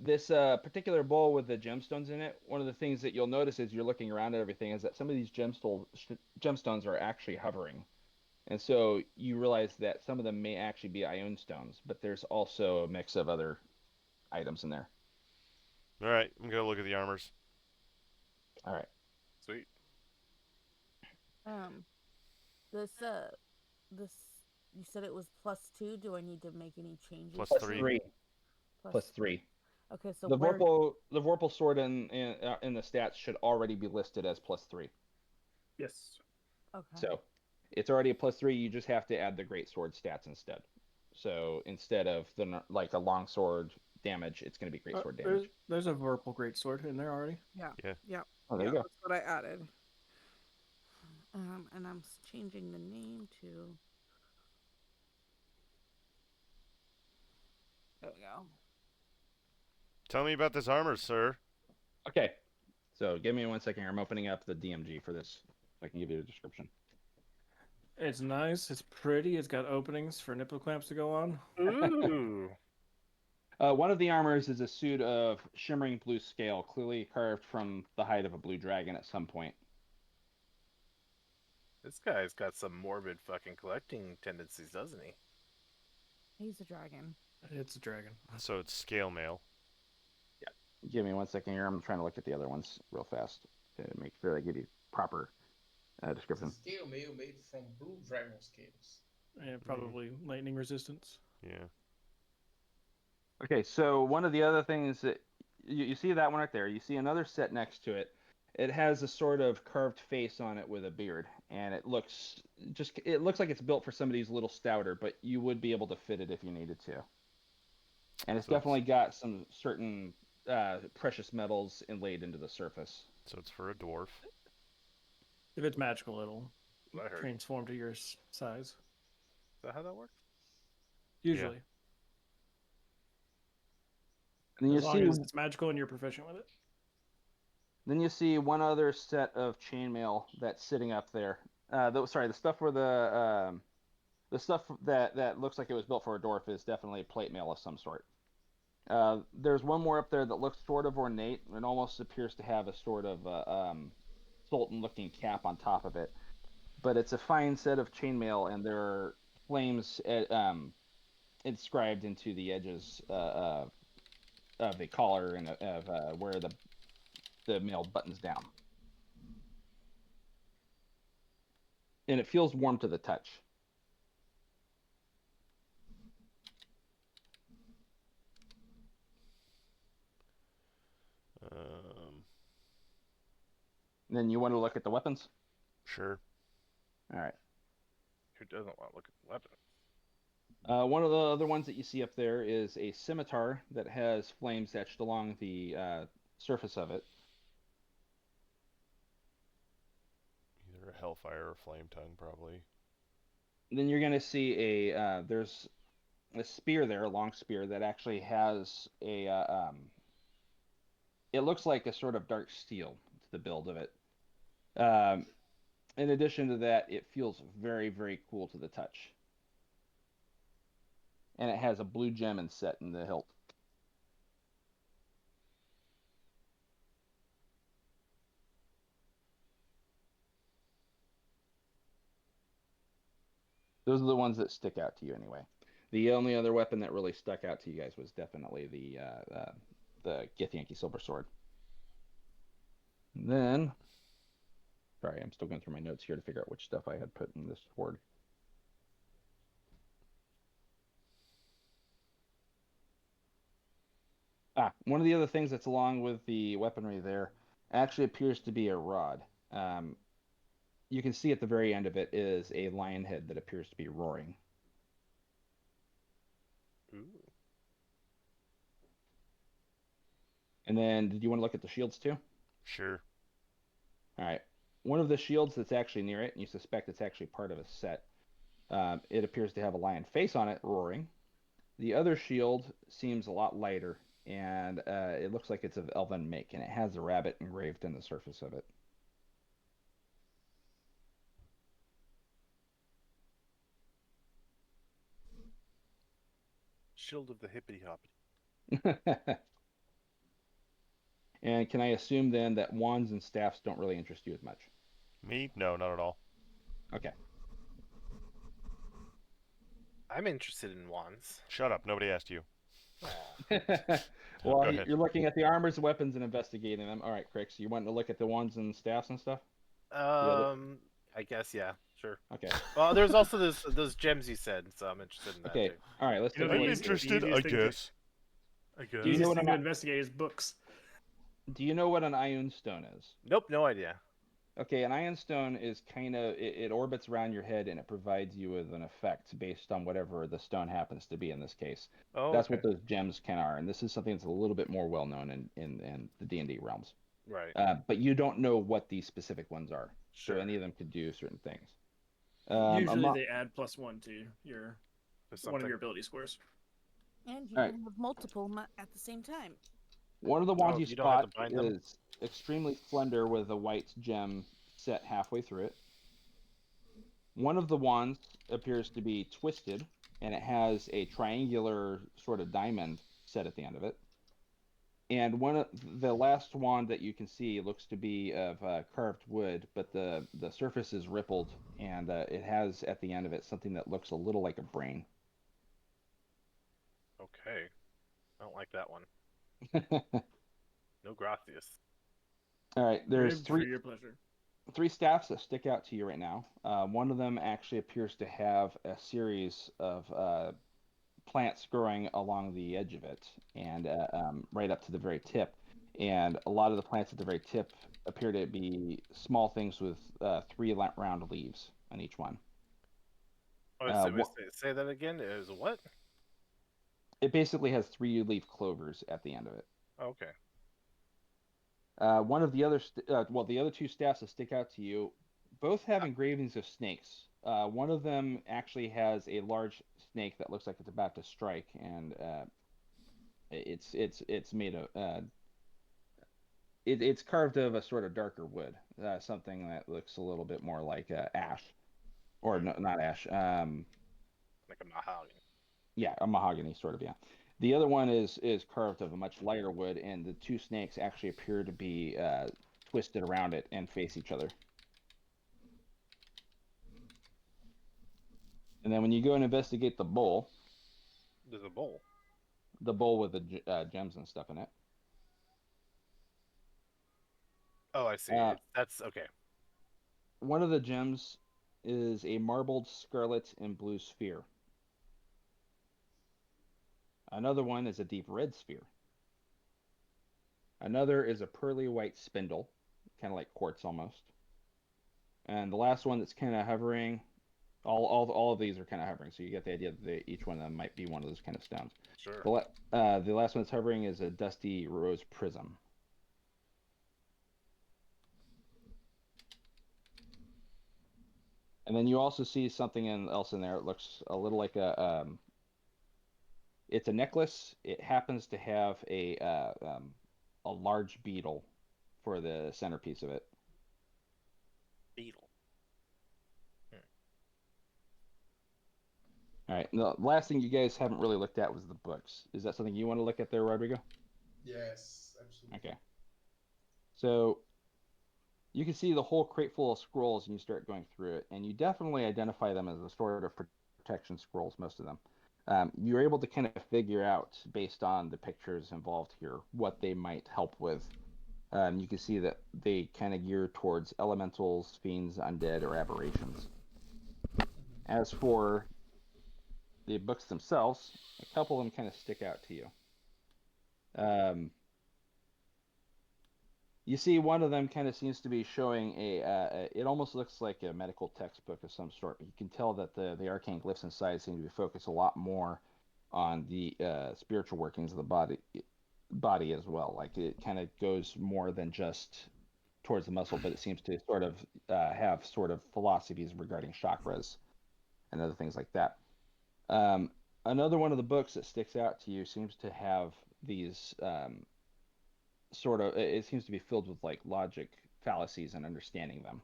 this particular bowl with the gemstones in it, one of the things that you'll notice as you're looking around at everything is that some of these gemstones are actually hovering. And so you realize that some of them may actually be ion stones, but there's also a mix of other items in there. All right, I'm gonna look at the armors. All right. Sweet. This this you said it was +2. Do I need to make any changes? Plus Plus three. three. Plus- Plus three. Okay, so The where? Vorpal sword in the stats should already be listed as +3. Yes. Okay. So it's already a +3. You just have to add the great sword stats instead. So instead of like a long sword damage, it's going to be great sword damage. There's a Vorpal Greatsword in there already. Yeah. Yeah. Yeah. Oh, there yeah, you go. That's what I added. And I'm changing the name to. There we go. Tell me about this armor, sir. Okay. So give me 1 second here. I'm opening up the DMG for this so I can give you a description. It's nice. It's pretty. It's got openings for nipple clamps to go on. Ooh. One of the armors is a suit of shimmering blue scale, clearly carved from the hide of a blue dragon at some point. This guy's got some morbid fucking collecting tendencies, doesn't he? He's a dragon. It's a dragon. So it's scale mail. Give me 1 second here. I'm trying to look at the other ones real fast to make sure I give you proper It's a description. scale mail made from blue dragon scales. And probably lightning resistance. Yeah. Okay, so one of the other things that you see that one right there. You see another set next to it. It has a sort of carved face on it with a beard, and it looks like it's built for somebody who's a little stouter, but you would be able to fit it if you needed to. And it's So definitely got some certain precious metals inlaid into the surface. So it's for a dwarf. If it's magical, it'll I heard. transform to your size. Is that how that works? Usually. And then As long as it's magical and you're proficient with it. Then you see one other set of chainmail that's sitting up there. The stuff where the stuff that looks like it was built for a dwarf is definitely plate mail of some sort. There's one more up there that looks sort of ornate. It almost appears to have a sort of sultan-looking cap on top of it. But it's a fine set of chainmail, and there are flames inscribed into the edges of the collar and of where the mail buttons down. And it feels warm to the touch. Then you want to look at the weapons? Sure. All right. Who doesn't want to look at the weapon? One of the other ones that you see up there is a scimitar that has flames etched along the surface of it. Either a hellfire or flame tongue, probably. Then you're going to see there's a spear there, a long spear that actually has it looks like a sort of dark steel to the build of it. In addition to that, it feels very, very cool to the touch. And it has a blue gem inset in the hilt. Those are the ones that stick out to you anyway. The only other weapon that really stuck out to you guys was definitely the Githyanki Silver Sword. And then, sorry, I'm still going through my notes here to figure out which stuff I had put in this sword. One of the other things that's along with the weaponry there actually appears to be a rod. Um, you can see at the very end of it is a lion head that appears to be roaring. Ooh. And then, did you want to look at the shields too? Sure. All right. One of the shields that's actually near it, and you suspect it's actually part of a set, it appears to have a lion face on it, roaring. The other shield seems a lot lighter, and it looks like it's of elven make, and it has a rabbit engraved in the surface of it. Shield of the hippity hoppity. And can I assume then that wands and staffs don't really interest you as much? Me? No, not at all. Okay. I'm interested in wands. Shut up. Nobody asked you. Aw. Well, Go ahead. you're looking at the armors and weapons and investigating them. All right, Crix, you want to look at the wands and staffs and stuff? I guess yeah, sure. Okay. Well, there's also those gems you said, so I'm interested in that Okay. too. All right, let's You know, take a the I'm look. easy- interested, I easiest thing to- guess. I The Do you know easiest what thing I'm to at? investigate is books. Do you know what an ion stone is? Nope, no idea. Okay, an ion stone is kind of it orbits around your head and it provides you with an effect based on whatever the stone happens to be in this case. Oh, That's okay. what those gems can are, and this is something that's a little bit more well known in the D&D realms. Right. But you don't know what these specific ones are, so Sure. any of them could do certain things. Usually they add +1 to your Or one of something. your ability scores. And you All right. can have multiple at the same time. One of the wands Oh, you you don't have spot to bind them? is extremely slender with a white gem set halfway through it. One of the wands appears to be twisted, and it has a triangular sort of diamond set at the end of it. And one of the last wand that you can see looks to be of carved wood, but the surface is rippled, and it has at the end of it something that looks a little like a brain. Okay. I don't like that one. No gracias. All right, there's Ribbed for three your pleasure. staffs that stick out to you right now. One of them actually appears to have a series of plants growing along the edge of it and right up to the very tip. And a lot of the plants at the very tip appear to be small things with three round leaves on each one. Oh, say that again. It was a what? It basically has three leaf clovers at the end of it. Okay. One of the other, the other two staffs that stick out to you, both have engravings of snakes. One of them actually has a large snake that looks like it's about to strike, and it's made of it's carved of a sort of darker wood, something that looks a little bit more like ash, or no, not ash. Like a mahogany. Yeah, a mahogany sort of. Yeah. The other one is carved of a much lighter wood, and the two snakes actually appear to be twisted around it and face each other. And then when you go and investigate the bowl There's a bowl. with the gems and stuff in it, Oh, I see. That's okay. one of the gems is a marbled scarlet and blue sphere. Another one is a deep red sphere. Another is a pearly white spindle, kind of like quartz almost. And the last one that's kind of hovering, all of these are kind of hovering, so you get the idea that each one of them might be one of those kind of stones. Sure. The last one that's hovering is a dusty rose prism. And then you also see something else in there. It looks a little like it's a necklace. It happens to have a large beetle for the centerpiece of it. Beetle. All right. The last thing you guys haven't really looked at was the books. Is that something you want to look at there, Rodrigo? Yes, absolutely. Okay. So you can see the whole crate full of scrolls, and you start going through it, and you definitely identify them as a sort of protection scrolls, most of them. You're able to kind of figure out, based on the pictures involved here, what they might help with. You can see that they kind of gear towards elementals, fiends, undead, or aberrations. As for the books themselves, a couple of them kind of stick out to you. Um, you see, one of them kind of seems to be showing it almost looks like a medical textbook of some sort, but you can tell that the arcane glyphs inside seem to be focused a lot more on the spiritual workings of the body as well. Like it kind of goes more than just towards the muscle, but it seems to sort of have sort of philosophies regarding chakras and other things like that. Um, Another one of the books that sticks out to you seems to have these sort of, it seems to be filled with like logic fallacies and understanding them.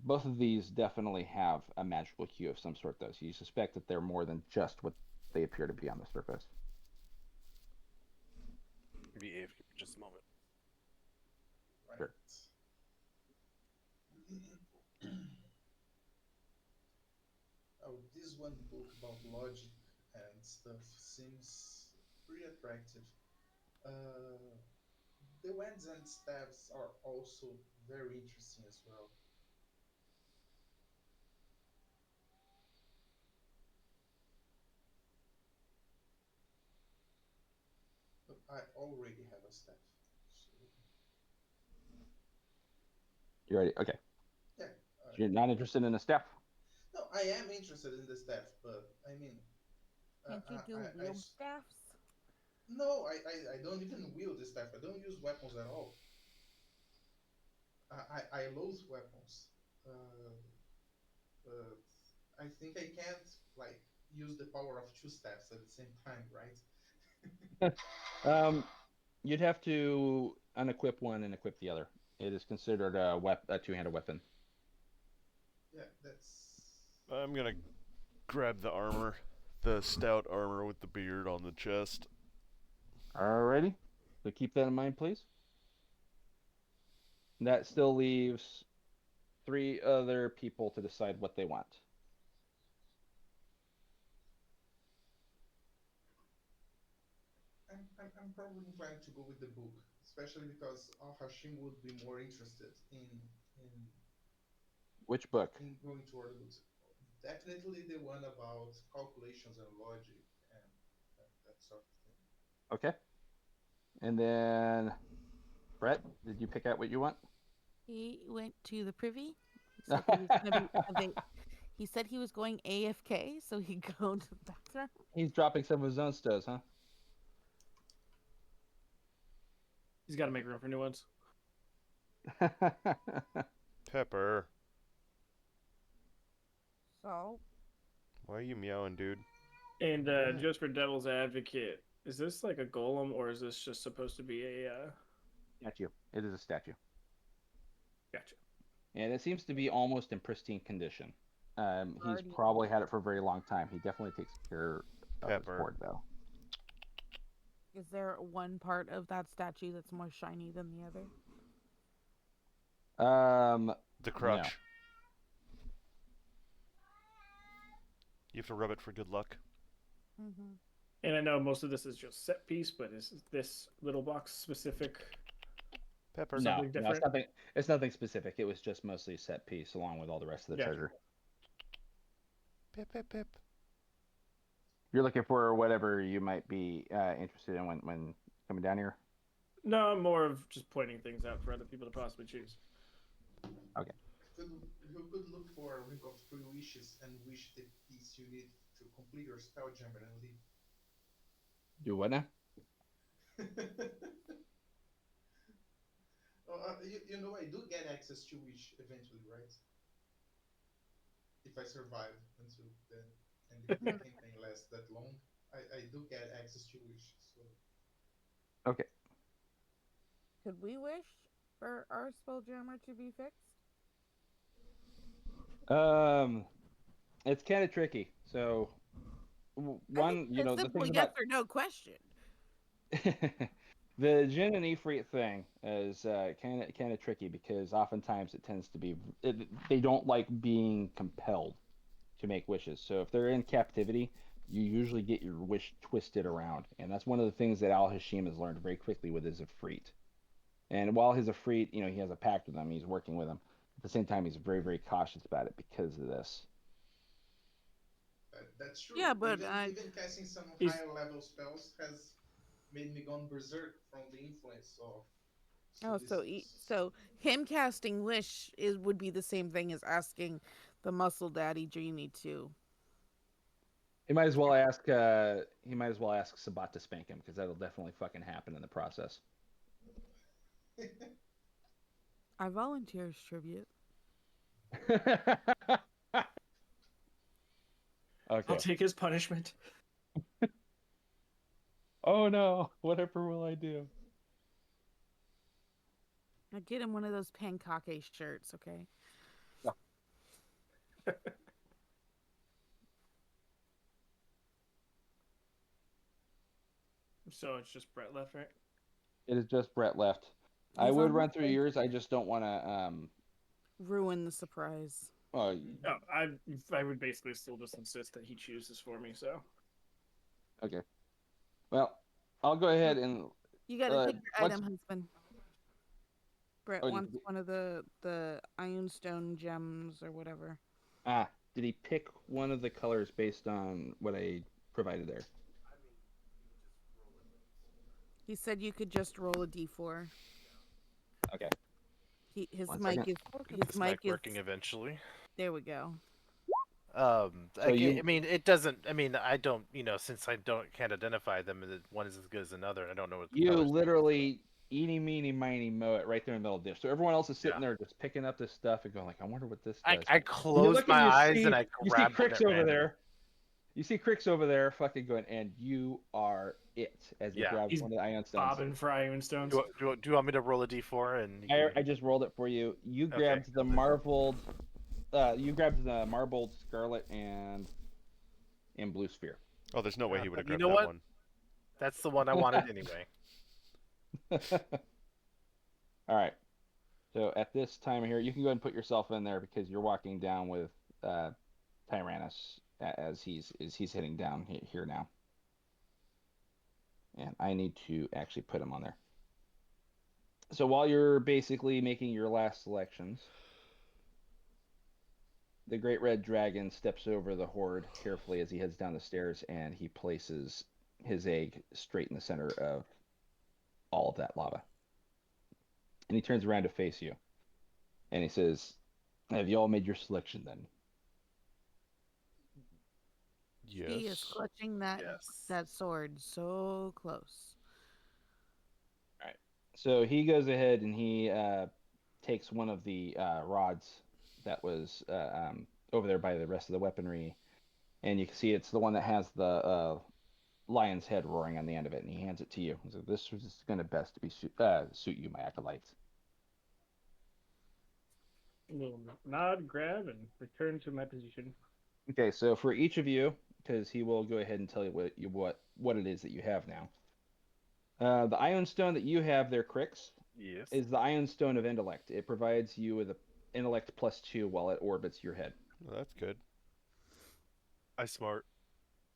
Both of these definitely have a magical hue of some sort, though, so you suspect that they're more than just what they appear to be on the surface. Be AFK for just a moment. Right. Sure. Oh, this one book about logic and stuff seems pretty attractive. Uh, the wands and staffs are also very interesting as well. But I already have a staff, so You ready? Okay. yeah. You're not interested in a staff? No, I am interested in the staff, but I mean, Can't you do wield s- staffs? no, I don't even wield the staff. I don't use weapons at all. I loathe weapons. Uh, but I think I can't like use the power of two staffs at the same time, right? Um, you'd have to unequip one and equip the other. It is considered a two-handed weapon. Yeah, that's I'm gonna grab the armor, the stout armor with the beard on the chest. Alrighty. So keep that in mind, please. That still leaves three other people to decide what they want. I'm probably inclined to go with the book, especially because Al Hashim would be more interested in Which book? in going toward the books. Definitely the one about calculations and logic and that sort of thing. Okay. And then, Brett, did you pick out what you want? He went to the privy. He said he was going to be he said he was going AFK, so he'd go to the bathroom. He's dropping some of his own stows, huh? He's got to make room for new ones. Pepper, So, why are you meowing, dude? And just for devil's advocate, is this like a golem or is this just supposed to be a? Statue. It is a statue. Gotcha. And it seems to be almost in pristine condition. He's Guardian. probably had it for a very long time. He definitely takes care of his Pepper. hoard, though. is there one part of that statue that's more shiny than the other? The crutch. You have to rub it for good luck. Mm-hmm. And I know most of this is just set piece, but is this little box specific? Pepper. No, Something no, it's different? nothing. It's nothing specific. It was just mostly a set piece, along with all the rest of the Gotcha. treasure. Pip, pip, pip. You're looking for whatever you might be interested in when coming down here. No, I'm more of just pointing things out for other people to possibly choose. Okay. You could look for a ring of three wishes and wish the piece you need to complete your spell jammer and leave. Do what now? You know, I do get access to wish eventually, right? If I survive until then, and if the campaign lasts that long, I do get access to wish. So Okay. Could we wish for our spelljammer to be fixed? It's kind of tricky. So, one, a the simple things yes about or no question. the Jinn and Ifrit thing is kind of tricky because oftentimes it tends to be they don't like being compelled to make wishes. So if they're in captivity, you usually get your wish twisted around, and that's one of the things that Al Hashim has learned very quickly with his Ifrit. And while his Ifrit, he has a pact with them, he's working with them. At the same time, he's very, very cautious about it because of this. That's true. Yeah, but Even casting some He's- higher level spells has made me gone berserk from the influence of. oh, so this. so him casting wish would be the same thing as asking the muscle daddy genie to. He might as well ask. He might as well ask Sabat to spank him because that'll definitely fucking happen in the process. I volunteer as tribute. Okay. I'll take his punishment. Oh no! Whatever will I do? Now get him one of those pancake shirts, okay? So it's just Brett left, right? It is just Brett left. I He's would on run his through way. yours. I just don't want to. Ruin the surprise. Oh, Oh, I would basically still just insist that he chooses for me. So okay. Well, I'll go ahead and. You gotta pick your Once. item, husband. Brett Oh, wants one of the ironstone gems or whatever. did he pick one of the colors based on what I provided there? He said you could just roll a d4. Okay. His One mic second. is Get his this mic mic is working eventually. there. We go. So I mean, it doesn't. I mean, I don't. Since I can't identify them, and one is as good as another, and I don't know what the You colors. literally eeny, meeny, miny, moe it right there in the middle of the dish. So everyone else is sitting Yeah. there just picking up this stuff and going like, I wonder what this I does. I And you close look my and eyes and I you see grab one Crix at over random. there. You see Crix over there fucking going, and you are it as he Yeah. grabs He's one of the ion stones. bobbing for iron stones. Do you want me to roll a d4 and? I just rolled it for you. You Okay, grabbed the cool. marbled scarlet and blue sphere. Oh, there's no way he would have You grabbed know that what? one. That's the one I wanted anyway. All right. So at this time here, you can go ahead and put yourself in there because you're walking down with Tyrannus as he's hitting down here now. And I need to actually put him on there. So while you're basically making your last selections, the great red dragon steps over the horde carefully as he heads down the stairs, and he places his egg straight in the center of all of that lava. And he turns around to face you, and he says, "Have you all made your selection then?" Yes. He is clutching Yes. that sword so close. All right. So he goes ahead and he takes one of the rods that was over there by the rest of the weaponry, and you can see it's the one that has the lion's head roaring on the end of it, and he hands it to you. So this is going to best to be suit you, my acolytes. Little nod, grab, and return to my position. Okay, so for each of you, because he will go ahead and tell you what it is that you have now. The ion stone that you have there, Crix, Yes. is the ion stone of intellect. It provides you with an intellect +2 while it orbits your head. Well, that's good. I smart.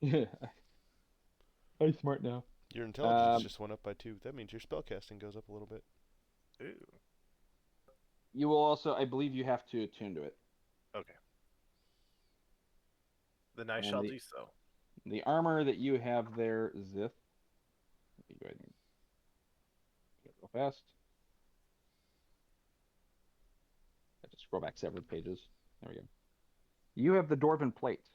I'm smart now. Your intelligence just went up by 2. That means your spellcasting goes up a little bit. Ooh. You will also, I believe, you have to attune to it. Okay. Then I And shall do so. The armor that you have there, Zith. Let me go ahead and get real fast. I have to scroll back several pages. There we go. You have the Dwarven plate.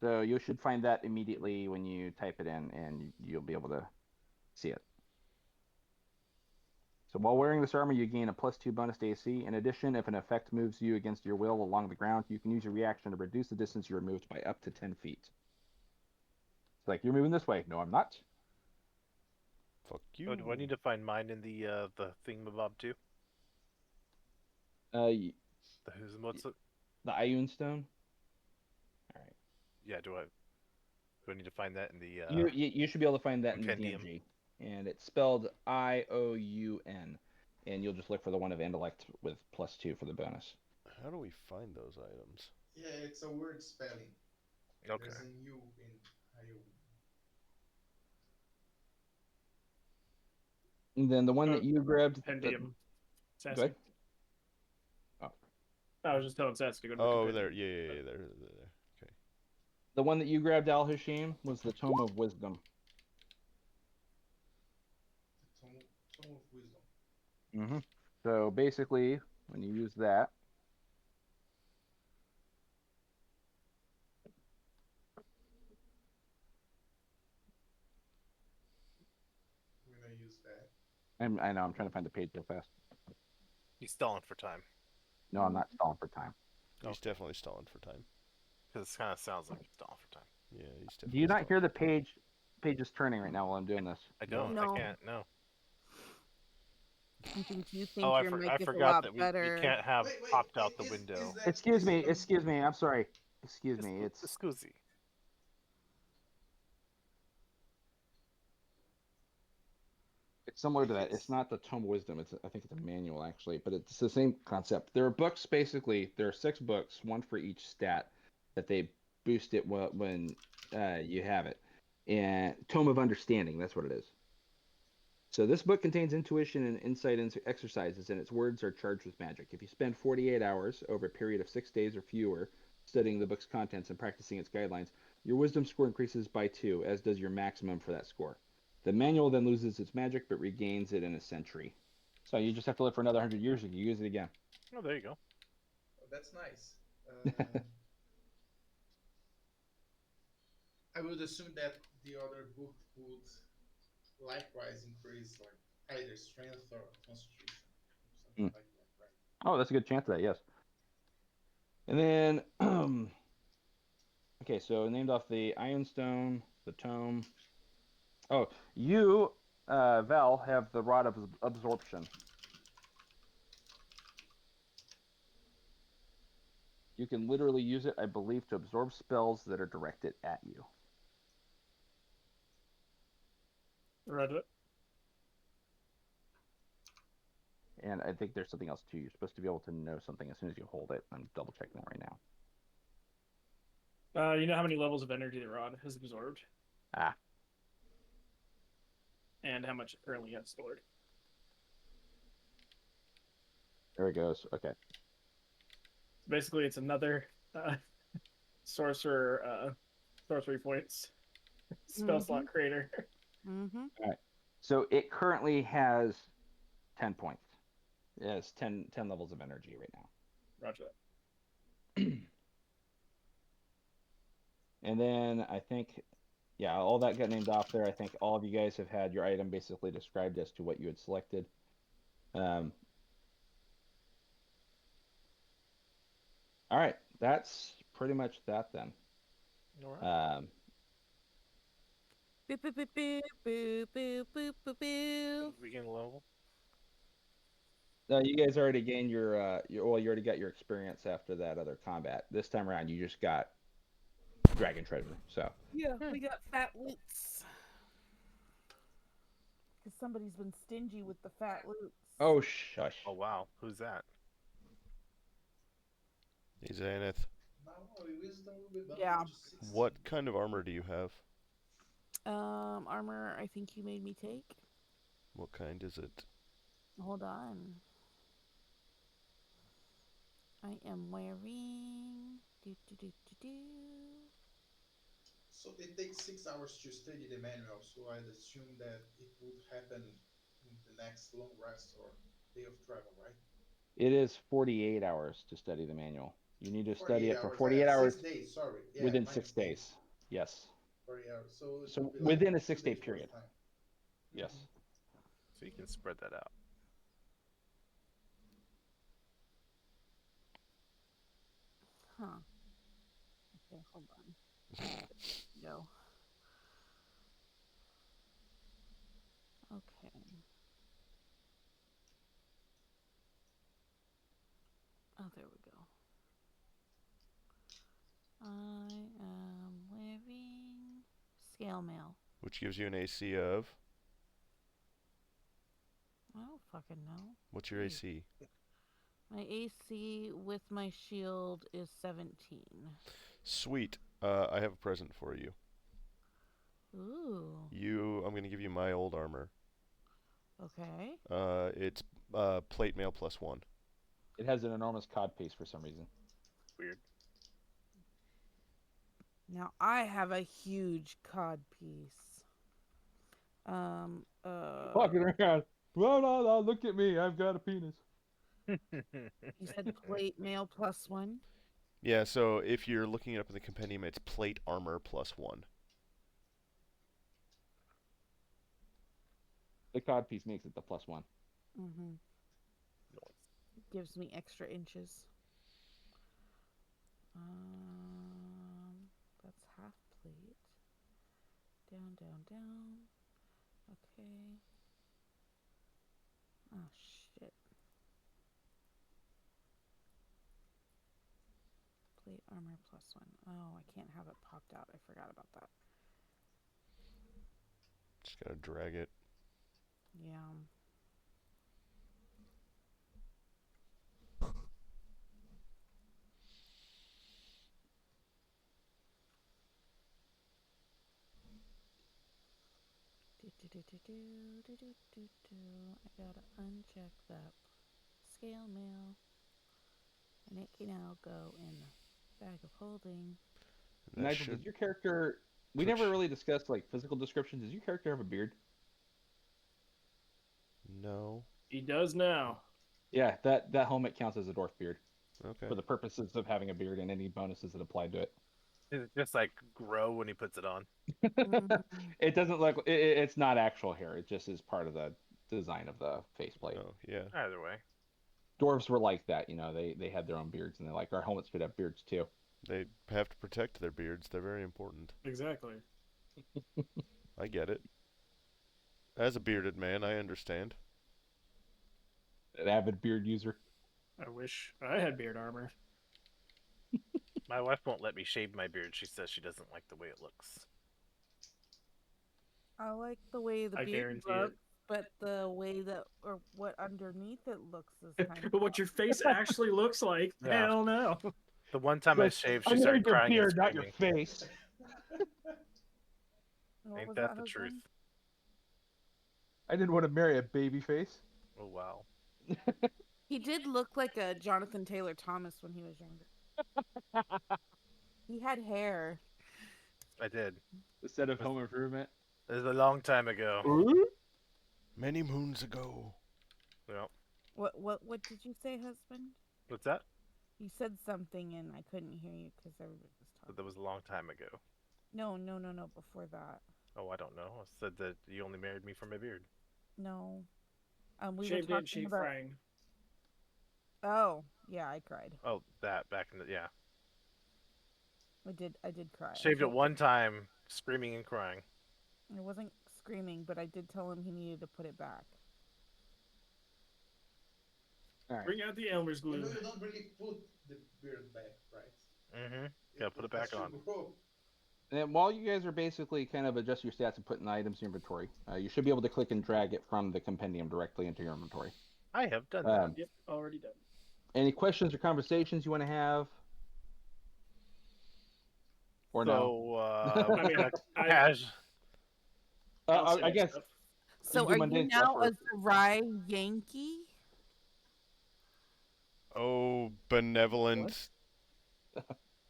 So you should find that immediately when you type it in, and you'll be able to see it. So while wearing this armor, you gain a +2 bonus to AC. In addition, if an effect moves you against your will along the ground, you can use your reaction to reduce the distance you are moved by up to 10 feet. It's like, you're moving this way. No, I'm not. Fuck you. Oh, do I need to find mine in the thingamabob too? The What's it? Ioun Stone. All right. Yeah. Do I need to find that in the? You should be able to find that in the compendium. DMG. And it's spelled IOUN. And you'll just look for the one of intellect with +2 for the bonus. How do we find those items? Yeah, it's a word spelling. Okay. There's a U in IO. And then the one that you grabbed. Compendium. Go Sassy. ahead. Oh. I was just telling Sassy to go to the Oh, compendium. there. Yeah, there. Okay. The one that you grabbed, Al Hashim, was the Tome of Wisdom. The Tome of Wisdom. Mm-hmm. So basically, when you use that, I'm gonna use that. I know I'm trying to find the page real fast. He's stalling for time. No, I'm not stalling for time. He's definitely stalling for time. Because it kind of sounds like he's stalling for time. Yeah, he's definitely. Do you not hear stalling the for time. pages turning right now while I'm doing this? I don't. No. I can't. No. I think you think Oh, your mic I is a forgot lot that we better. can't have Wait, popped out the is window. that, Excuse is me, it the- excuse me. I'm sorry. Excuse me. It's Scusi. similar to if that. It's not the Tome of Wisdom. I think it's a manual actually, but it's the same concept. There are books basically. There are 6 books, one for each stat that they boost it when you have it. And Tome of Understanding. That's what it is. So this book contains intuition and insight exercises, and its words are charged with magic. If you spend 48 hours over a period of 6 days or fewer studying the book's contents and practicing its guidelines, your wisdom score increases by 2, as does your maximum for that score. The manual then loses its magic, but regains it in a century. So you just have to live for another 100 years if you use it again. Oh, there you go. Oh, that's nice. I would assume that the other book would likewise increase like either strength or constitution, something Mm. like that, right? Oh, that's a good chance of that, yes. And then, okay, so named off the Iron Stone, the Tome. Oh, you, Val, have the Rod of Absorption. You can literally use it, I believe, to absorb spells that are directed at you. Read it. And I think there's something else too. You're supposed to be able to know something as soon as you hold it. I'm double checking that right now. You know how many levels of energy the rod has absorbed? Ah. And how much it currently has stored? There it goes. Okay. Basically, it's another sorcerer sorcery points spell slot creator. Mm-hmm. All right. So it currently has 10 points. It has 10 levels of energy right now. Roger that. And then I think, yeah, all that got named off there. I think all of you guys have had your item basically described as to what you had selected. All right, that's pretty much that then. All right. Boop, boop, boop, boop, boop, boop, boop, boop, boop. We gain a level. You guys already gained you already got your experience after that other combat. This time around, you just got dragon treasure. So Yeah, we got fat loots. Because somebody's been stingy with the fat loots. oh shush. Oh wow, who's that? Hey, Xanath, Now our wisdom will be bumped Yeah. to 16. what kind of armor do you have? Armor, I think you made me take. What kind is it? Hold on. I am wearing. Do, do, do, do, do. So it takes 6 hours to study the manual, so I'd assume that it would happen in the next long rest or day of travel, right? It is 48 hours to study the manual. You need to study 48 it for hours. 48 hours 6 days, sorry. Yeah, within my 6 mistake. days. Yes. 48 hours. So it So would be within a like 2 6-day days worth period. of time. Yes. So you can spread that out. Huh. Okay, hold on. Go. Okay. Oh, there we go. I am wearing scale mail. Which gives you an AC of? I don't fucking know. What's your Jeez. AC? My AC with my shield is 17. Sweet. I have a present for you. Ooh. I'm gonna give you my old armor. Okay. It's plate mail +1. It has an enormous cod piece for some reason. Weird. Now I have a huge cod piece. Walking around. Blah, blah, blah, look at me. I've got a penis. You said plate mail +1. Yeah, so if you're looking it up in the compendium, it's plate armor +1. The cod piece makes it the +1. Mm-hmm. Gives me extra inches. That's half plate. Down, down, down. Okay. Oh shit. Plate armor +1. Oh, I can't have it popped out. I forgot about that. Just gotta drag it. Yeah. I gotta uncheck that scale mail, and it can now go in the bag of holding. And that Nigel, should does your character... We put never you- really discussed like physical description. Does your character have a beard? No. He does now. Yeah, that helmet counts as a dwarf beard Okay. for the purposes of having a beard and any bonuses that apply to it. Does it just like grow when he puts it on? It doesn't look... it's not actual hair. It just is part of the design of the faceplate. Oh, yeah. Either way. Dwarves were like that, they had their own beards, and they're like, our helmets should have beards too. They have to protect their beards. They're very important. Exactly. I get it. As a bearded man, I understand. An avid beard user. I wish I had beard armor. My wife won't let me shave my beard. She says she doesn't like the way it looks. I like the way the I beard guarantee it. looks, but the way that or what underneath it looks is kind of But what your face actually looks like, Yeah. hell no. The one time I shaved, she started crying and screaming. face. What Ain't was that the husband? truth? I didn't want to marry a baby face. Oh wow. He did look like a Jonathan Taylor Thomas when he was younger. He had hair. I did. The set of Home Improvement. It was a long time ago. Many moons ago. Well, What did you say, husband? what's that? You said something and I couldn't hear you because everybody was But talking. that was a long time ago. No. Before that, Oh, I don't know. I said that you only married me for my beard. no. We were Shaved talking it, sheep about. frying. Oh, yeah, I cried. Oh, that back in the yeah. I did cry. Shaved it one time, screaming and crying. I wasn't screaming, but I did tell him he needed to put it back. All right. Bring out the Elmer's You glue. know, you don't really put the beard back, right? Mm-hmm. Yeah, put it back has to on. grow. And while you guys are basically kind of adjusting your stats and putting items in your inventory, you should be able to click and drag it from the compendium directly into your inventory. I have done that. Yep, already done. Any questions or conversations you want to have? Or no? So, I mean, Cash. I'll say I guess stuff. So do are you mundane now stuff a Zerai Yankee? Oh, benevolent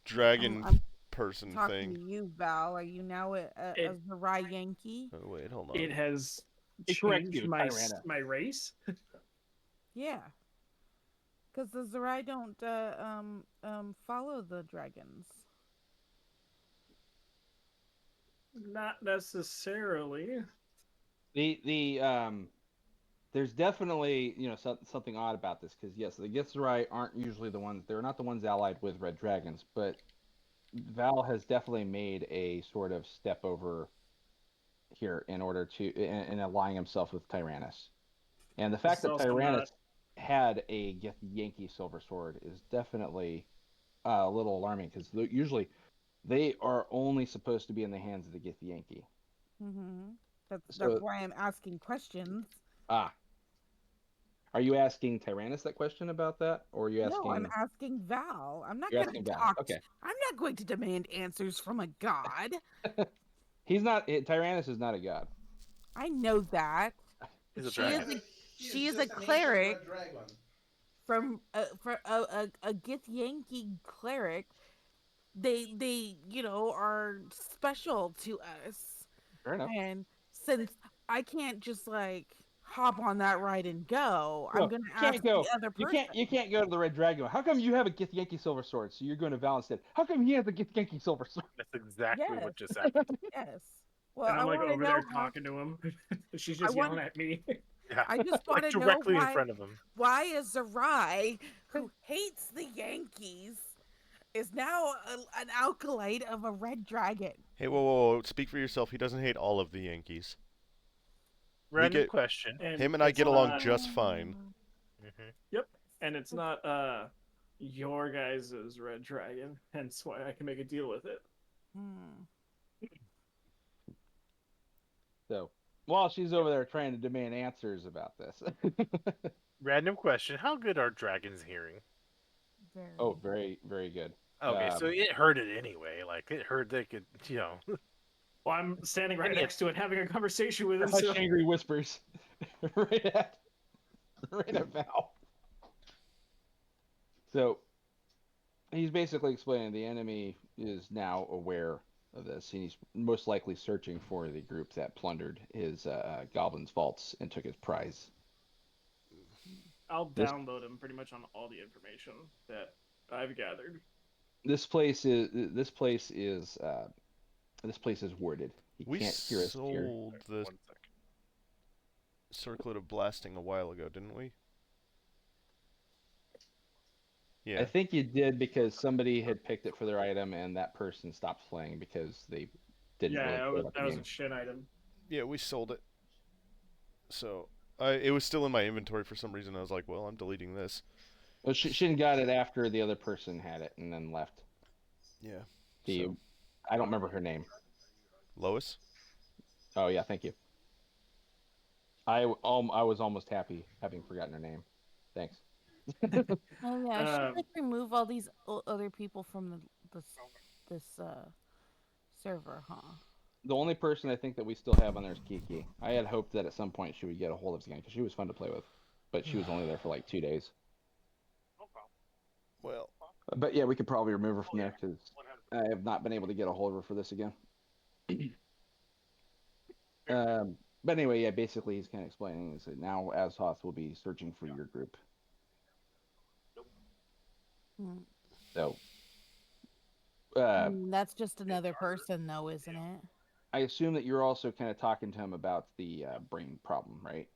dragon I'm person talking to thing. you, Val. Are you now a It- Zerai Yankee? Oh, wait, hold on. It has It corrects changed you, Tyrannus. my race. Yeah. Because the Zerai don't follow the dragons. Not necessarily. There's definitely something odd about this because yes, the Githzerai aren't usually the ones. They're not the ones allied with red dragons, but Val has definitely made a sort of step over here in order to in aligning himself with Tyrannus, and the fact It's that also Tyrannus had a Yankee silver sword is definitely a little alarming because usually they are only supposed to be in the hands of the Githyanki. Mm-hmm. That's So- why I'm asking questions. Ah. Are you asking Tyrannus that question about that? Or are you asking... No, I'm asking Val. I'm not You're going to asking Val, talk. okay. I'm not going to demand answers from a god. He's not... Tyrannus is not a god. I know that. He's a She is dragon. she is just a an cleric. ancient red dragon. From a Githyanki cleric they are special to us. Fair enough. And since I can't just like hop on that ride and go, I'm No, gonna you ask can't the go. other person. You can't go to the Red Dragon. How come you have a Githyanki Silver Sword? So you're going to Val instead. How come he has a Githyanki Silver Sword? That's exactly Yes, what just happened. yes. Well, And I I'm like want to over know there why. talking to him. She's I just want. yelling at me. Yeah, I just want like to know directly in front of him. why is Zerai, who hates the Yankees, is now an acolyte of a red dragon. Hey, whoa! Speak for yourself. He doesn't hate all of the Yankees. We Random get question. And him and I it's get along not. just fine. Hmm. Yep. And it's not your guys' red dragon. Hence why I can make a deal with it. Hmm. So while she's over there trying to demand answers about this. Random question. How good are dragons' hearing? Very. Oh, very, very good. Okay, so it heard it anyway. Like it heard they could, Well, I'm standing right Any- next to it, having a conversation with him. Hush, So angry whispers. right at Val. So he's basically explaining the enemy is now aware of this, and he's most likely searching for the group that plundered his goblin's vaults and took his prize. I'll This download him pretty much on all the information that I've gathered. this place is warded. He We can't hear us here. sold the One sec. circlet of blasting a while ago, didn't we? I Yeah. think you did because somebody had picked it for their item, and that person stopped playing because they didn't really Yeah, care about the that was game. a shit item. Yeah, we sold it. So it was still in my inventory for some reason. I was like, well, I'm deleting this. Well, Shin got it after the other person had it and then left. Yeah. The So, I don't remember her name. Lois? Oh yeah, thank you. I was almost happy having forgotten her name. Thanks. Oh yeah, I should Um, like remove all these other people from this server, huh? The only person I think that we still have on there is Kiki. I had hoped that at some point she would get a hold of us again because she was fun to play with, but she was only there for like 2 days. Well, But yeah, we could probably remove her from there because I have not been able to get a hold of her for this again. But anyway, yeah, basically he's kind of explaining is that now Azhoth will be searching for your group. Hmm. So That's just another person, though, isn't it? I assume that you're also kind of talking to him about the brain problem, right?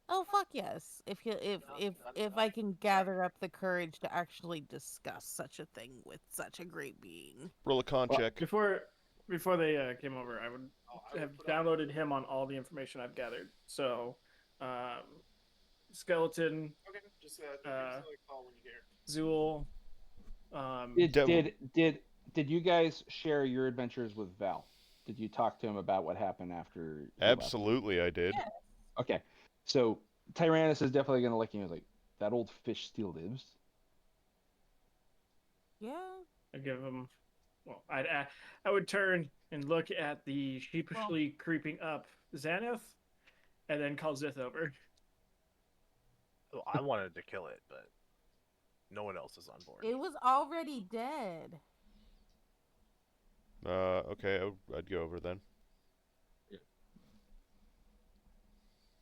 Oh fuck yes! If I can gather up the courage to actually discuss such a thing with such a great being. roll a con Well, check. before they came over, I would have downloaded him on all the information I've gathered. So, skeleton, Zool. Did you guys share your adventures with Val? Did you talk to him about what happened after he left? Absolutely, I did. Yeah. Okay, so Tyrannus is definitely gonna look at you and like, that old fish still lives. Yeah. I give him. Well, I would turn and look at the sheepishly creeping up Xanath, and then call Zith over. Well, I wanted to kill it, but no one else is on board. It was already dead. Okay, I'd go over then.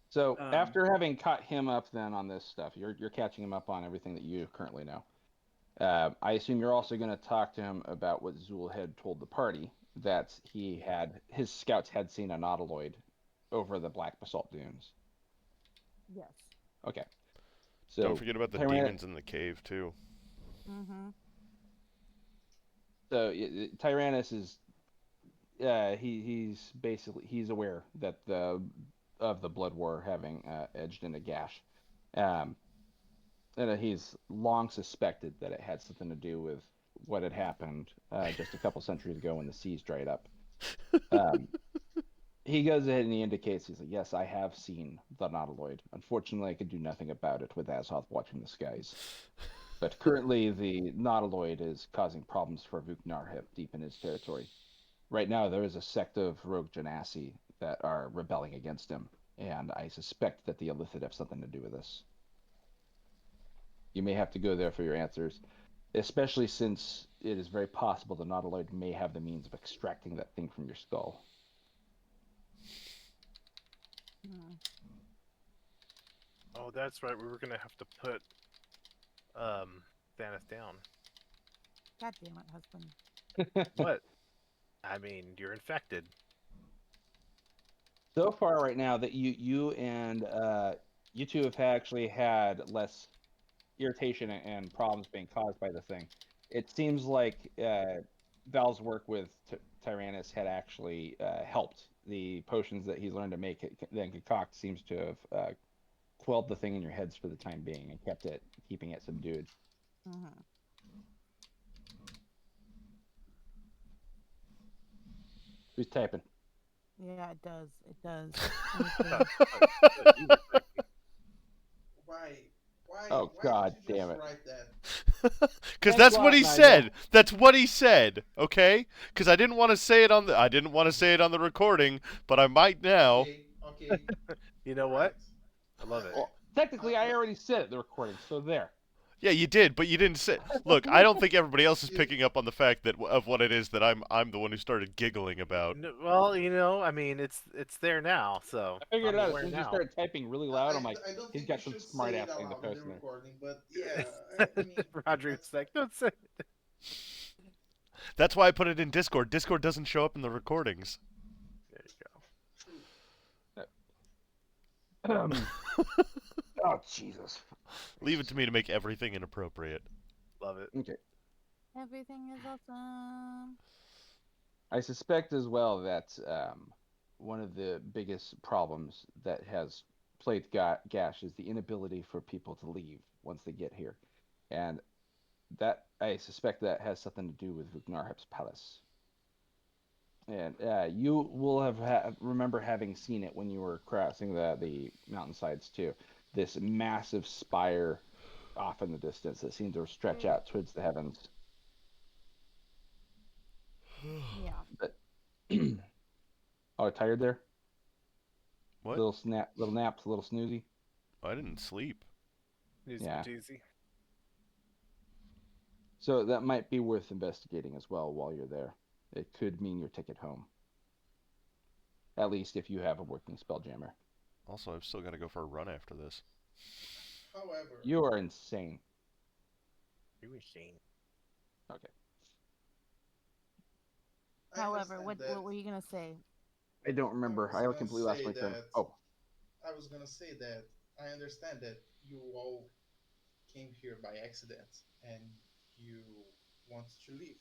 So Um, after having caught him up then on this stuff, you're catching him up on everything that you currently know. I assume you're also going to talk to him about what Zool had told the party, that his scouts had seen a nautiloid over the Black Basalt Dunes. Yes. Okay. So Don't forget about the demons in the cave too. Mm-hmm. So Tyrannus is he's aware that of the blood war having edged into Gash, and he's long suspected that it had something to do with what had happened just a couple centuries ago when the seas dried up. He goes ahead and he indicates, he's like, yes, I have seen the nautiloid. Unfortunately, I could do nothing about it with Azhoth watching the skies. But currently, the nautiloid is causing problems for Vuknarhip deep in his territory. Right now, there is a sect of rogue Genasi that are rebelling against him, and I suspect that the Illithid have something to do with this. You may have to go there for your answers. especially since it is very possible the Nautiloid may have the means of extracting that thing from your skull. Hmm. Oh, that's right. We were gonna have to put Thanos down. God damn it, husband. What? I mean, you're infected. So far, right now, that you and you two have actually had less irritation and problems being caused by the thing. It seems like Val's work with Tyrannus had actually helped. The potions that he's learned to make it then concoct seems to have quelled the thing in your heads for the time being and keeping it subdued. Hmm. Who's typing? Yeah, it does. It does. You were typing. Why? Oh, Why God did you damn just it. write that? Because Thanks that's a what lot, he Nigel. said. That's what he said. Okay. Because I didn't want to say it on the. I didn't want to say it on the recording, but I might now. Okay. You know Right. what? I love it. Well, technically, I already said it in the recording, so there. Yeah, you did, but you didn't say. Look, I don't think everybody else is picking up on the fact that of what it is that I'm the one who started giggling about. No, well, I mean, it's there now, so I figured I'm it out as aware soon as you now. started typing really loud. I'm like, I don't he's think you got some should smart say ass it thing to aloud in post the in there. recording, but yeah, I mean, Roderick's that's like, don't say it. That's why I put it in Discord. Discord doesn't show up in the recordings. There you go. true. Oh, Jesus. Leave it to me to make everything inappropriate. Love it. Okay. Everything is awesome. I suspect as well that one of the biggest problems that has plagued Gash is the inability for people to leave once they get here. And that, I suspect that has something to do with Vugnarhep's palace. And you will remember having seen it when you were crossing the mountainsides too. This massive spire off in the distance that seemed to stretch out towards the heavens. Yeah. But oh, tired there? What? Little naps, a little snoozy. I didn't sleep. News Yeah. Patoozy. So that might be worth investigating as well while you're there. It could mean your ticket home. At least if you have a working spelljammer. Also, I've still got to go for a run after this. However, You are insane. You machine. Okay. I However, understand what that. what were you gonna say? I don't remember. was I gonna completely lost say my turn. that Oh, I was gonna say that I understand that you all came here by accident and you want to leave,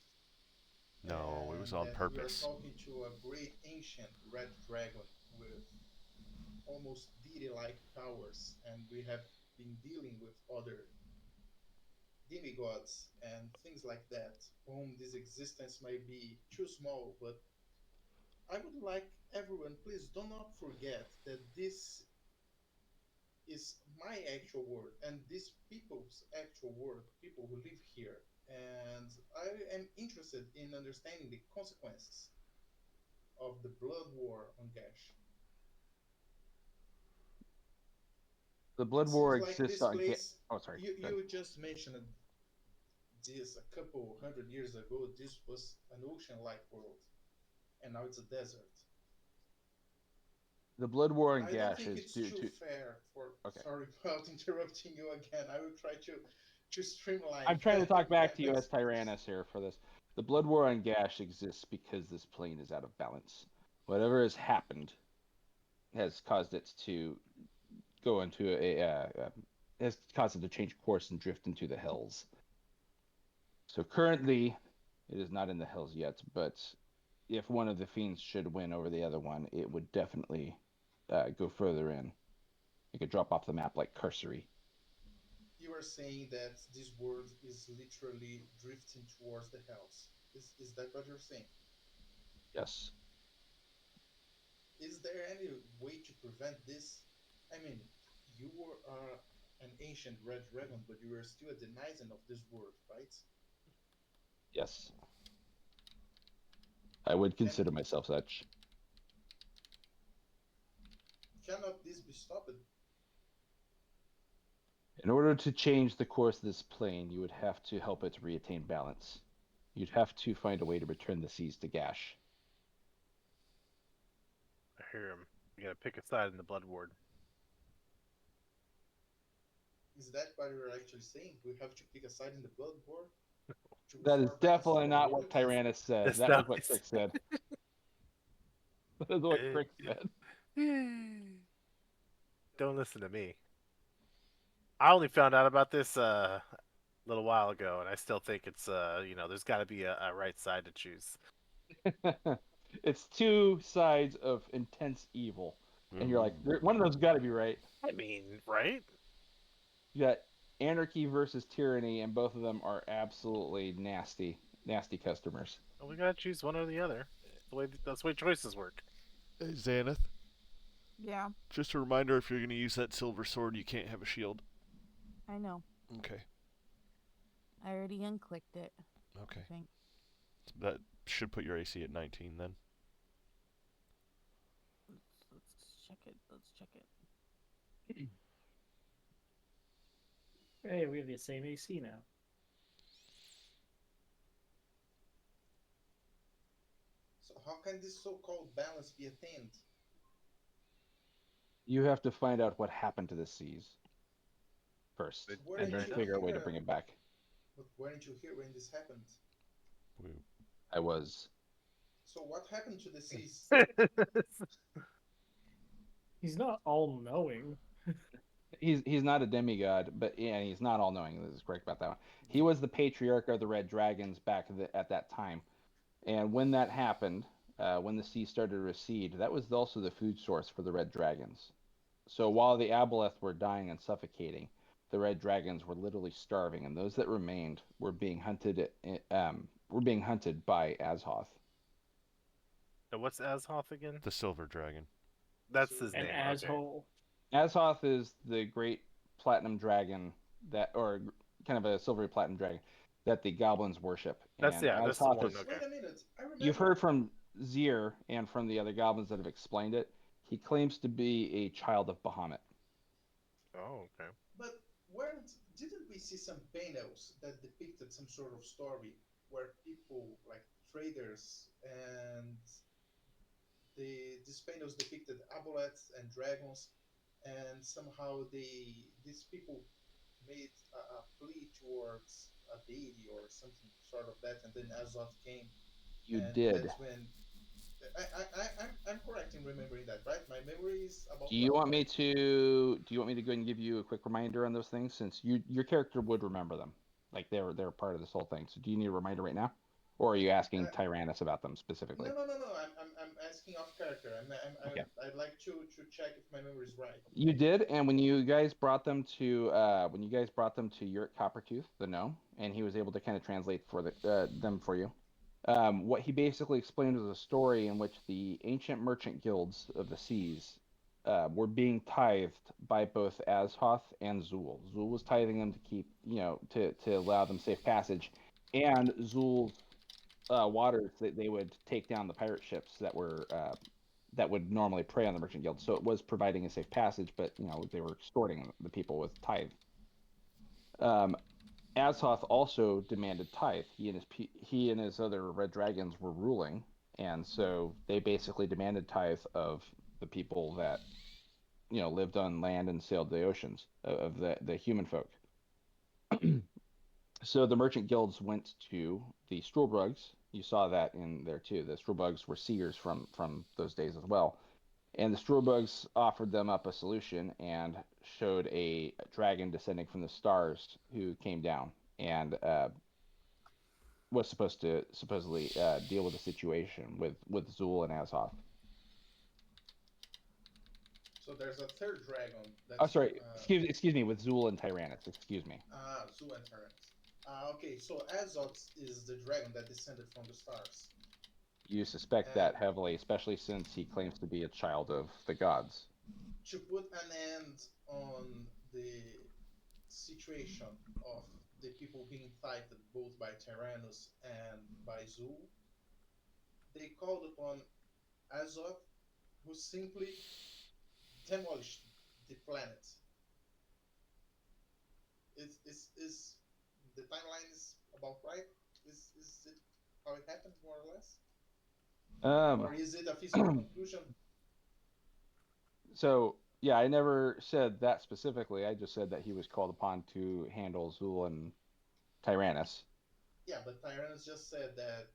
No, it was and on that we are purpose. talking to a great ancient red dragon with almost deity-like powers, and we have been dealing with other demigods and things like that, whom this existence might be too small, but I would like everyone, please do not forget that this is my actual world and these people's actual world, people who live here. And I am interested in understanding the consequences of the blood war on Gash. the It Blood War seems like exists this on. place, Oh, sorry. Go ahead. you just mentioned this a couple hundred years ago. This was an ocean like world, and now it's a desert. The Blood War in I don't Gash think is it's due too to. fair for. Okay. Sorry about interrupting you again. I will try to streamline. I'm trying to talk back to you as Let's. Tyrannus here for this. The Blood War on Gash exists because this plane is out of balance. Whatever has happened has caused it to go into has caused it to change course and drift into the hills. So currently, it is not in the hills yet, but if one of the fiends should win over the other one, it would definitely go further in. It could drop off the map like cursory. You are saying that this world is literally drifting towards the hells. Is that what you're saying? Yes. Is there any way to prevent this? I mean, you were an ancient red dragon, but you are still a denizen of this world, right? Yes. I would And consider myself such. cannot this be stopped? In order to change the course of this plane, you would have to help it reattain balance. You'd have to find a way to return the seas to Gash. I hear him. You gotta pick a side in the blood ward. Is that what you're actually saying? We have to pick a side in the blood war to That is restore balance to definitely our not what world? Tyrannus said. That's That was not what what Crick said. That is what Crick said. Don't listen to me. I only found out about this a little while ago, and I still think it's there's got to be a right side to choose. It's two sides of intense evil. And you're like, one of those got to be right. I mean, right? You got anarchy versus tyranny, and both of them are absolutely nasty, nasty customers. Well, we gotta choose one or the other. That's the way choices work. Hey, Xanath, Yeah, just a reminder, if you're going to use that silver sword, you can't have a shield. I know. Okay. I already unclicked it. Okay. I think. That should put your AC at 19 then. Let's check it. Let's check it. Hey, we have the same AC now. So how can this so-called balance be attained? You have to find out what happened to the seas first, Weren't and then you figure out a way to here? bring it back. But weren't you here when this happened? I was. So what happened to the seas? He's not all knowing. He's not a demigod, but yeah, he's not all knowing. This is correct about that one. He was the patriarch of the Red Dragons back at that time, and when that happened, when the sea started to recede, that was also the food source for the Red Dragons. So while the Aboleth were dying and suffocating, the Red Dragons were literally starving, and those that remained were being hunted. Were being hunted by Azhoth. Now, what's Azhoth again? The silver dragon. That's his An name. asshole. Azhoth is the great platinum dragon or kind of a silvery platinum dragon that the goblins worship. That's And that's the Azhoth one. is, Okay. Wait a minute. I remember. you've heard from Zir and from the other goblins that have explained it. He claims to be a child of Bahamut. Oh, okay. But didn't we see some panels that depicted some sort of story where people like traders and these panels depicted aboleths and dragons, and somehow these people made a plea towards a deity or something sort of that, and then Azoth came, You and did. that's when I'm correct in remembering that, right? My memory is about. Do you want me to? Do you want me to go and give you a quick reminder on those things, since your character would remember them, like they're part of this whole thing. So do you need a reminder right now, or are you asking Tyrannus about them specifically? No. I'm asking off character. Okay. I'd like to check if my memory is right. You did, and when you guys brought them to Yurt Coppertooth, the gnome, and he was able to kind of translate for them for you. What he basically explained was a story in which the ancient merchant guilds of the seas were being tithed by both Azhoth and Zul. Zul was tithing them to keep, to allow them safe passage, and Zul's waters that they would take down the pirate ships that would normally prey on the merchant guild. So it was providing a safe passage, but they were extorting the people with tithe. Azhoth also demanded tithe. He and his other red dragons were ruling, and so they basically demanded tithe of the people that lived on land and sailed the oceans, of the human folk. So the merchant guilds went to the Struldrugs. You saw that in there too. The Struldrugs were seers from those days as well. And the Struldrugs offered them up a solution and showed a dragon descending from the stars who came down and was supposed to supposedly deal with the situation with Zul and Azhoth. So there's a third dragon. That's, Oh, sorry. Excuse me. With Zul and Tyrannus. Excuse me. Zu and Tyrannus. Okay, so Azoth is the dragon that descended from the stars. You suspect that heavily, especially since he claims to be a child of the gods. To put an end on the situation of the people being fighted both by Tyrannus and by Zul, they called upon Azoth, who simply demolished the planet. is the timeline is about right? Is it how it happened more or less, or is it a feasible conclusion? So yeah, I never said that specifically. I just said that he was called upon to handle Zul and Tyrannus. Yeah, but Tyrannus just said that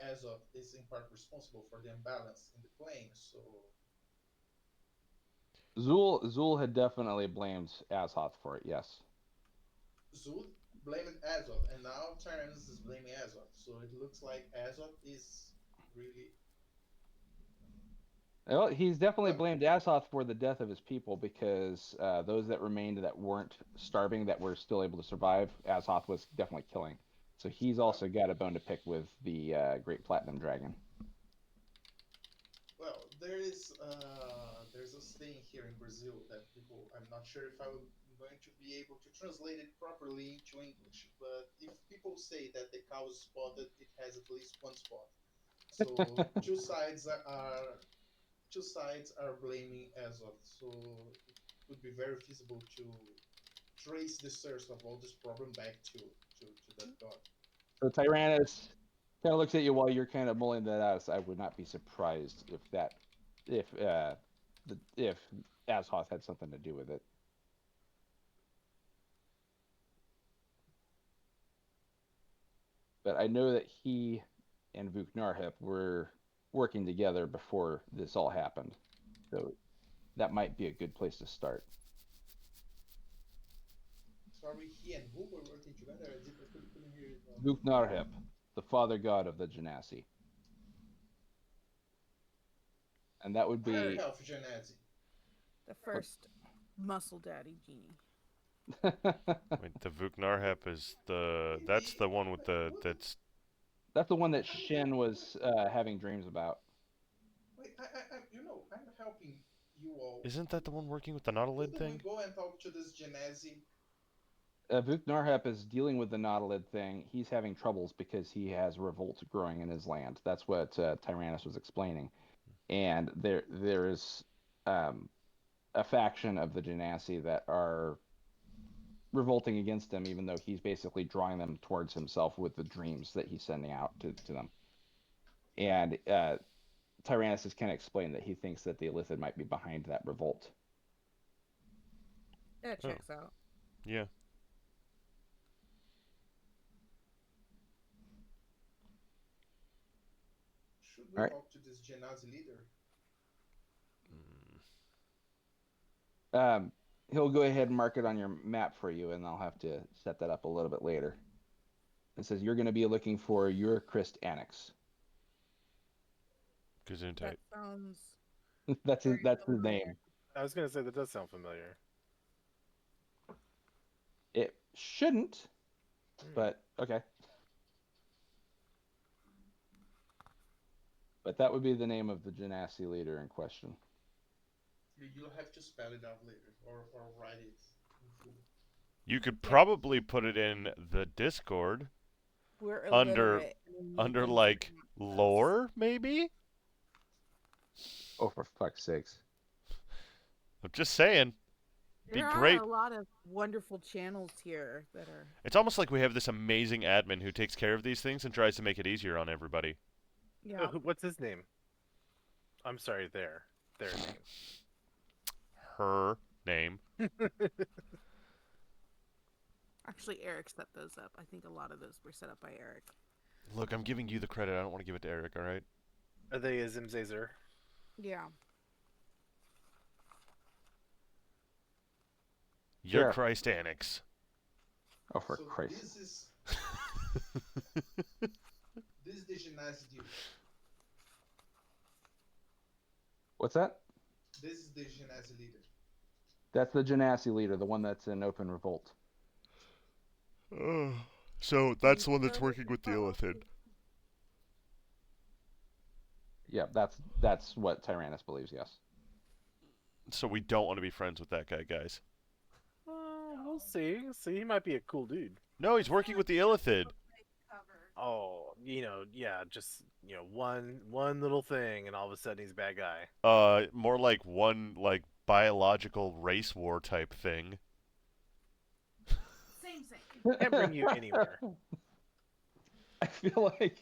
Azoth is in part responsible for the imbalance in the plane. So Zul had definitely blamed Azhoth for it. Yes. Zul blamed Azoth, and now Tyrannus is blaming Azoth. So it looks like Azoth is really Well, he's definitely well. blamed Azhoth for the death of his people because those that remained that weren't starving, that were still able to survive, Azhoth was definitely killing. So he's Well, also got a bone to pick with the Great Platinum Dragon. well, there's a saying here in Brazil that people, I'm not sure if I'm going to be able to translate it properly into English, but if people say that the cow is spotted, it has at least one spot. So two sides are blaming Azoth. So it would be very feasible to trace the source of all this problem back to that god. So Tyrannus kind of looks at you while you're kind of mulling that out. So I would not be surprised if Azhoth had something to do with it. But I know that he and Vuknarhep were working together before this all happened. So that might be a good place to start. Sorry, he and who were working together? Couldn't hear it well. Vuknarhep, the father god of the Genasi. And that would Higher be health genasi. The first muscle daddy genie. Wait, the Vuknarhep is that's the one with that's That's the one that Shin was having dreams about. Wait, I'm helping you all. isn't that the one working with the Nautilid Couldn't we thing? go and talk to this genasi? Vuknarhep is dealing with the Nautilid thing. He's having troubles because he has revolt growing in his land. That's what Tyrannus was explaining. And there is a faction of the Genasi that are revolting against him, even though he's basically drawing them towards himself with the dreams that he's sending out to them. And Tyrannus has kind of explained that he thinks that the Illithid might be behind that revolt. That Oh. checks out. Yeah. Should we All right. talk to this genasi leader? He'll go ahead and mark it on your map for you, and I'll have to set that up a little bit later. It says you're going to be looking for your Christ Annex. Gesundheit. That sounds. that's his very name. familiar. I was gonna say that does sound familiar. It shouldn't, but okay. But that would be the name of the Genasi leader in question. You'll have to spell it out later or write it in full. You could probably put it in the Discord We're under illiterate. and we need under things like to come to us. lore, maybe? Oh, for fuck's sakes. I'm just saying. Be There great. are a lot of wonderful channels here that are. It's almost like we have this amazing admin who takes care of these things and tries to make it easier on everybody. Yeah. What's his name? I'm sorry, their name. Her name. Actually, Eric set those up. I think a lot of those were set up by Eric. Look, I'm giving you the credit. I don't want to give it to Eric, all right? Are they a Zimzazer? Yeah. Your Sure. Christ Annex. Oh, for So Christ. this is the genasi dude. What's that? This is the genasi leader. That's the Genasi leader, the one that's in open revolt. So that's the one that's working with the Illithid. Yeah, that's what Tyrannus believes, yes. So we don't want to be friends with that guy, guys. We'll see. See, he might be a cool dude. No, he's working with the Illithid. Oh, yeah, just one little thing, and all of a sudden he's a bad guy. More like one biological race war type thing. Can't bring you anywhere. I feel like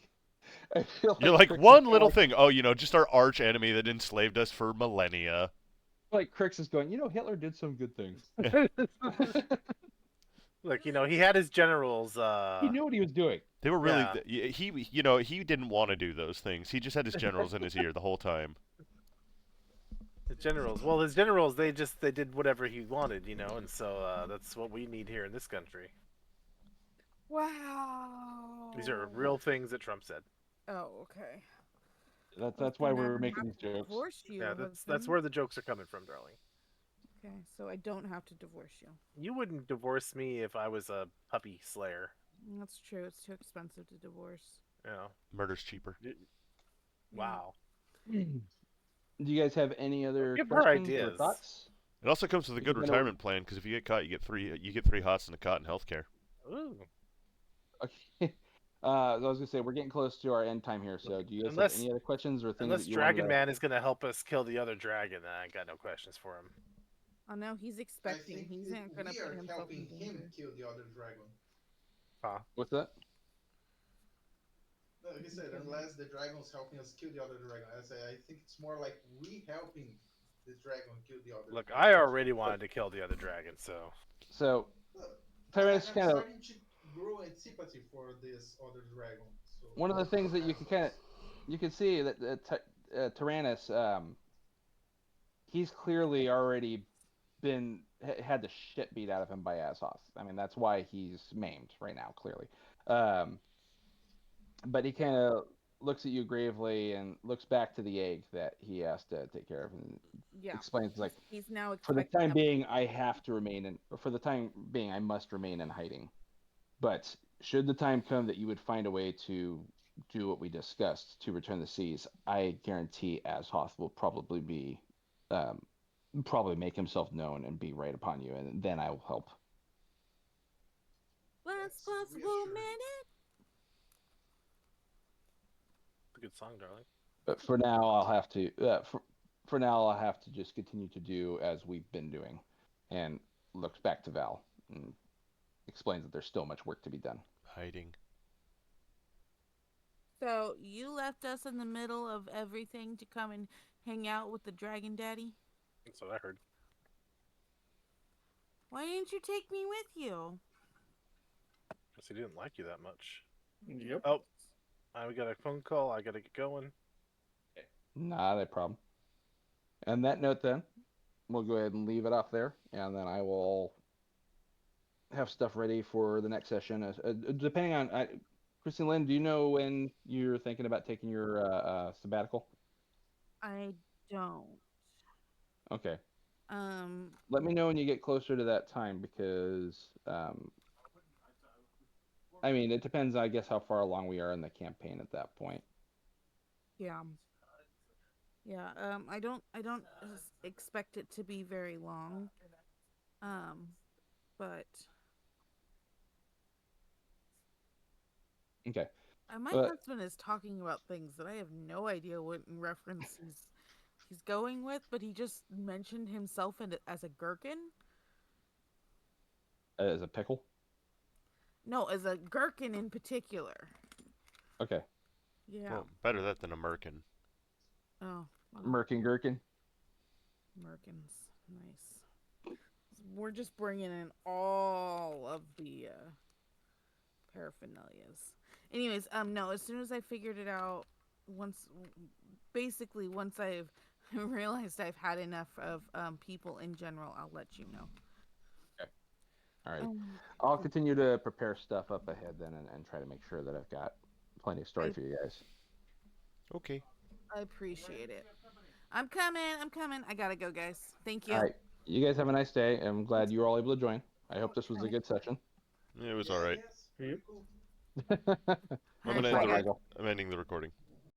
You're like Crix is one kinda little thing. Oh, just our arch enemy that enslaved us for millennia. like Crix is going. Hitler did some good things. Look, he had his generals. He knew what he was doing. They were really Yeah. he didn't want to do those things. He just had his generals in his ear the whole time. His generals. Well, his generals, they did whatever he wanted, and so that's what we need here in this country. Wow. These are real things that Trump said. Oh, okay. That's why we're making these jokes. Divorce you, Yeah, that's husband. where the jokes are coming from, darling. Okay, so I don't have to divorce you. You wouldn't divorce me if I was a puppy slayer. That's true. It's too expensive to divorce. Yeah. Murder's cheaper. Wow. Do you guys have any other Give her questions or ideas. thoughts? It also comes with a good retirement plan because if you get caught, you get three hots and a cot in healthcare. Ooh. Okay. I was gonna say we're getting close to our end time here. So do you guys have any other questions or things Unless that you Dragon wanted to... Man is going to help us kill the other dragon, I ain't got no questions for him. Oh no, he's I expecting. think He's not gonna we put are himself helping in him danger. kill the other dragon. What's that? No, like I said, unless the dragon's helping us kill the other dragon. I think it's more like we helping the dragon kill the other Look, dragon. I already wanted to kill the other dragon, so... So, I'm Tyrannus kind of... starting to grow antipathy for this other dragon. So One of the things that you can see that Tyrannus, he's clearly already had the shit beat out of him by Azoth. I mean, that's why he's maimed right now, clearly. But he kind of looks at you gravely and looks back to the egg that he has to take care of, and explains like, he's now for the expecting time being, I must remain in hiding. But should the time come that you would find a way to do what we discussed to return the seas, I guarantee Azoth will probably make himself known and be right upon you, and then I will help. Last possible minute. It's a good song, darling. But for now, I'll have to. I'll have to just continue to do as we've been doing, and looks back to Val and explains that there's still much work to be done. Hiding. So you left us in the middle of everything to come and hang out with the Dragon Daddy? That's what I heard. Why didn't you take me with you? Because he didn't like you that much. Yep. Oh, we got a phone call. I got to get going. Not a problem. And that note, then, we'll go ahead and leave it off there, and then I will have stuff ready for the next session. Depending on, Christine Lynn, do you know when you're thinking about taking your sabbatical? I don't. Okay. Let me know when you get closer to that time, because I mean, it depends, I guess, how far along we are in the campaign at that point. Yeah. Yeah. I don't expect it to be very long. But Okay. my husband is talking about things that I have no idea what in reference he's going with, but he just mentioned himself as a gherkin. As a pickle? No, as a gherkin in particular. Okay. Yeah. Well, better that than a merkin. Oh. Merkin Gherkin? Merkins. Nice. We're just bringing in all of the paraphernalias. Anyways, no, as soon as I figured it out, once I've realized I've had enough of people in general, I'll let you know. Okay. All right. I'll continue to prepare stuff up ahead then, and try to make sure that I've got plenty of story for you guys. Okay. I appreciate it. I'm coming. I gotta go, guys. Thank you. All right. You guys have a nice day. I'm glad you were all able to join. I hope this was a good session. It was all right. Yes, pretty cool. I'm ending the recording.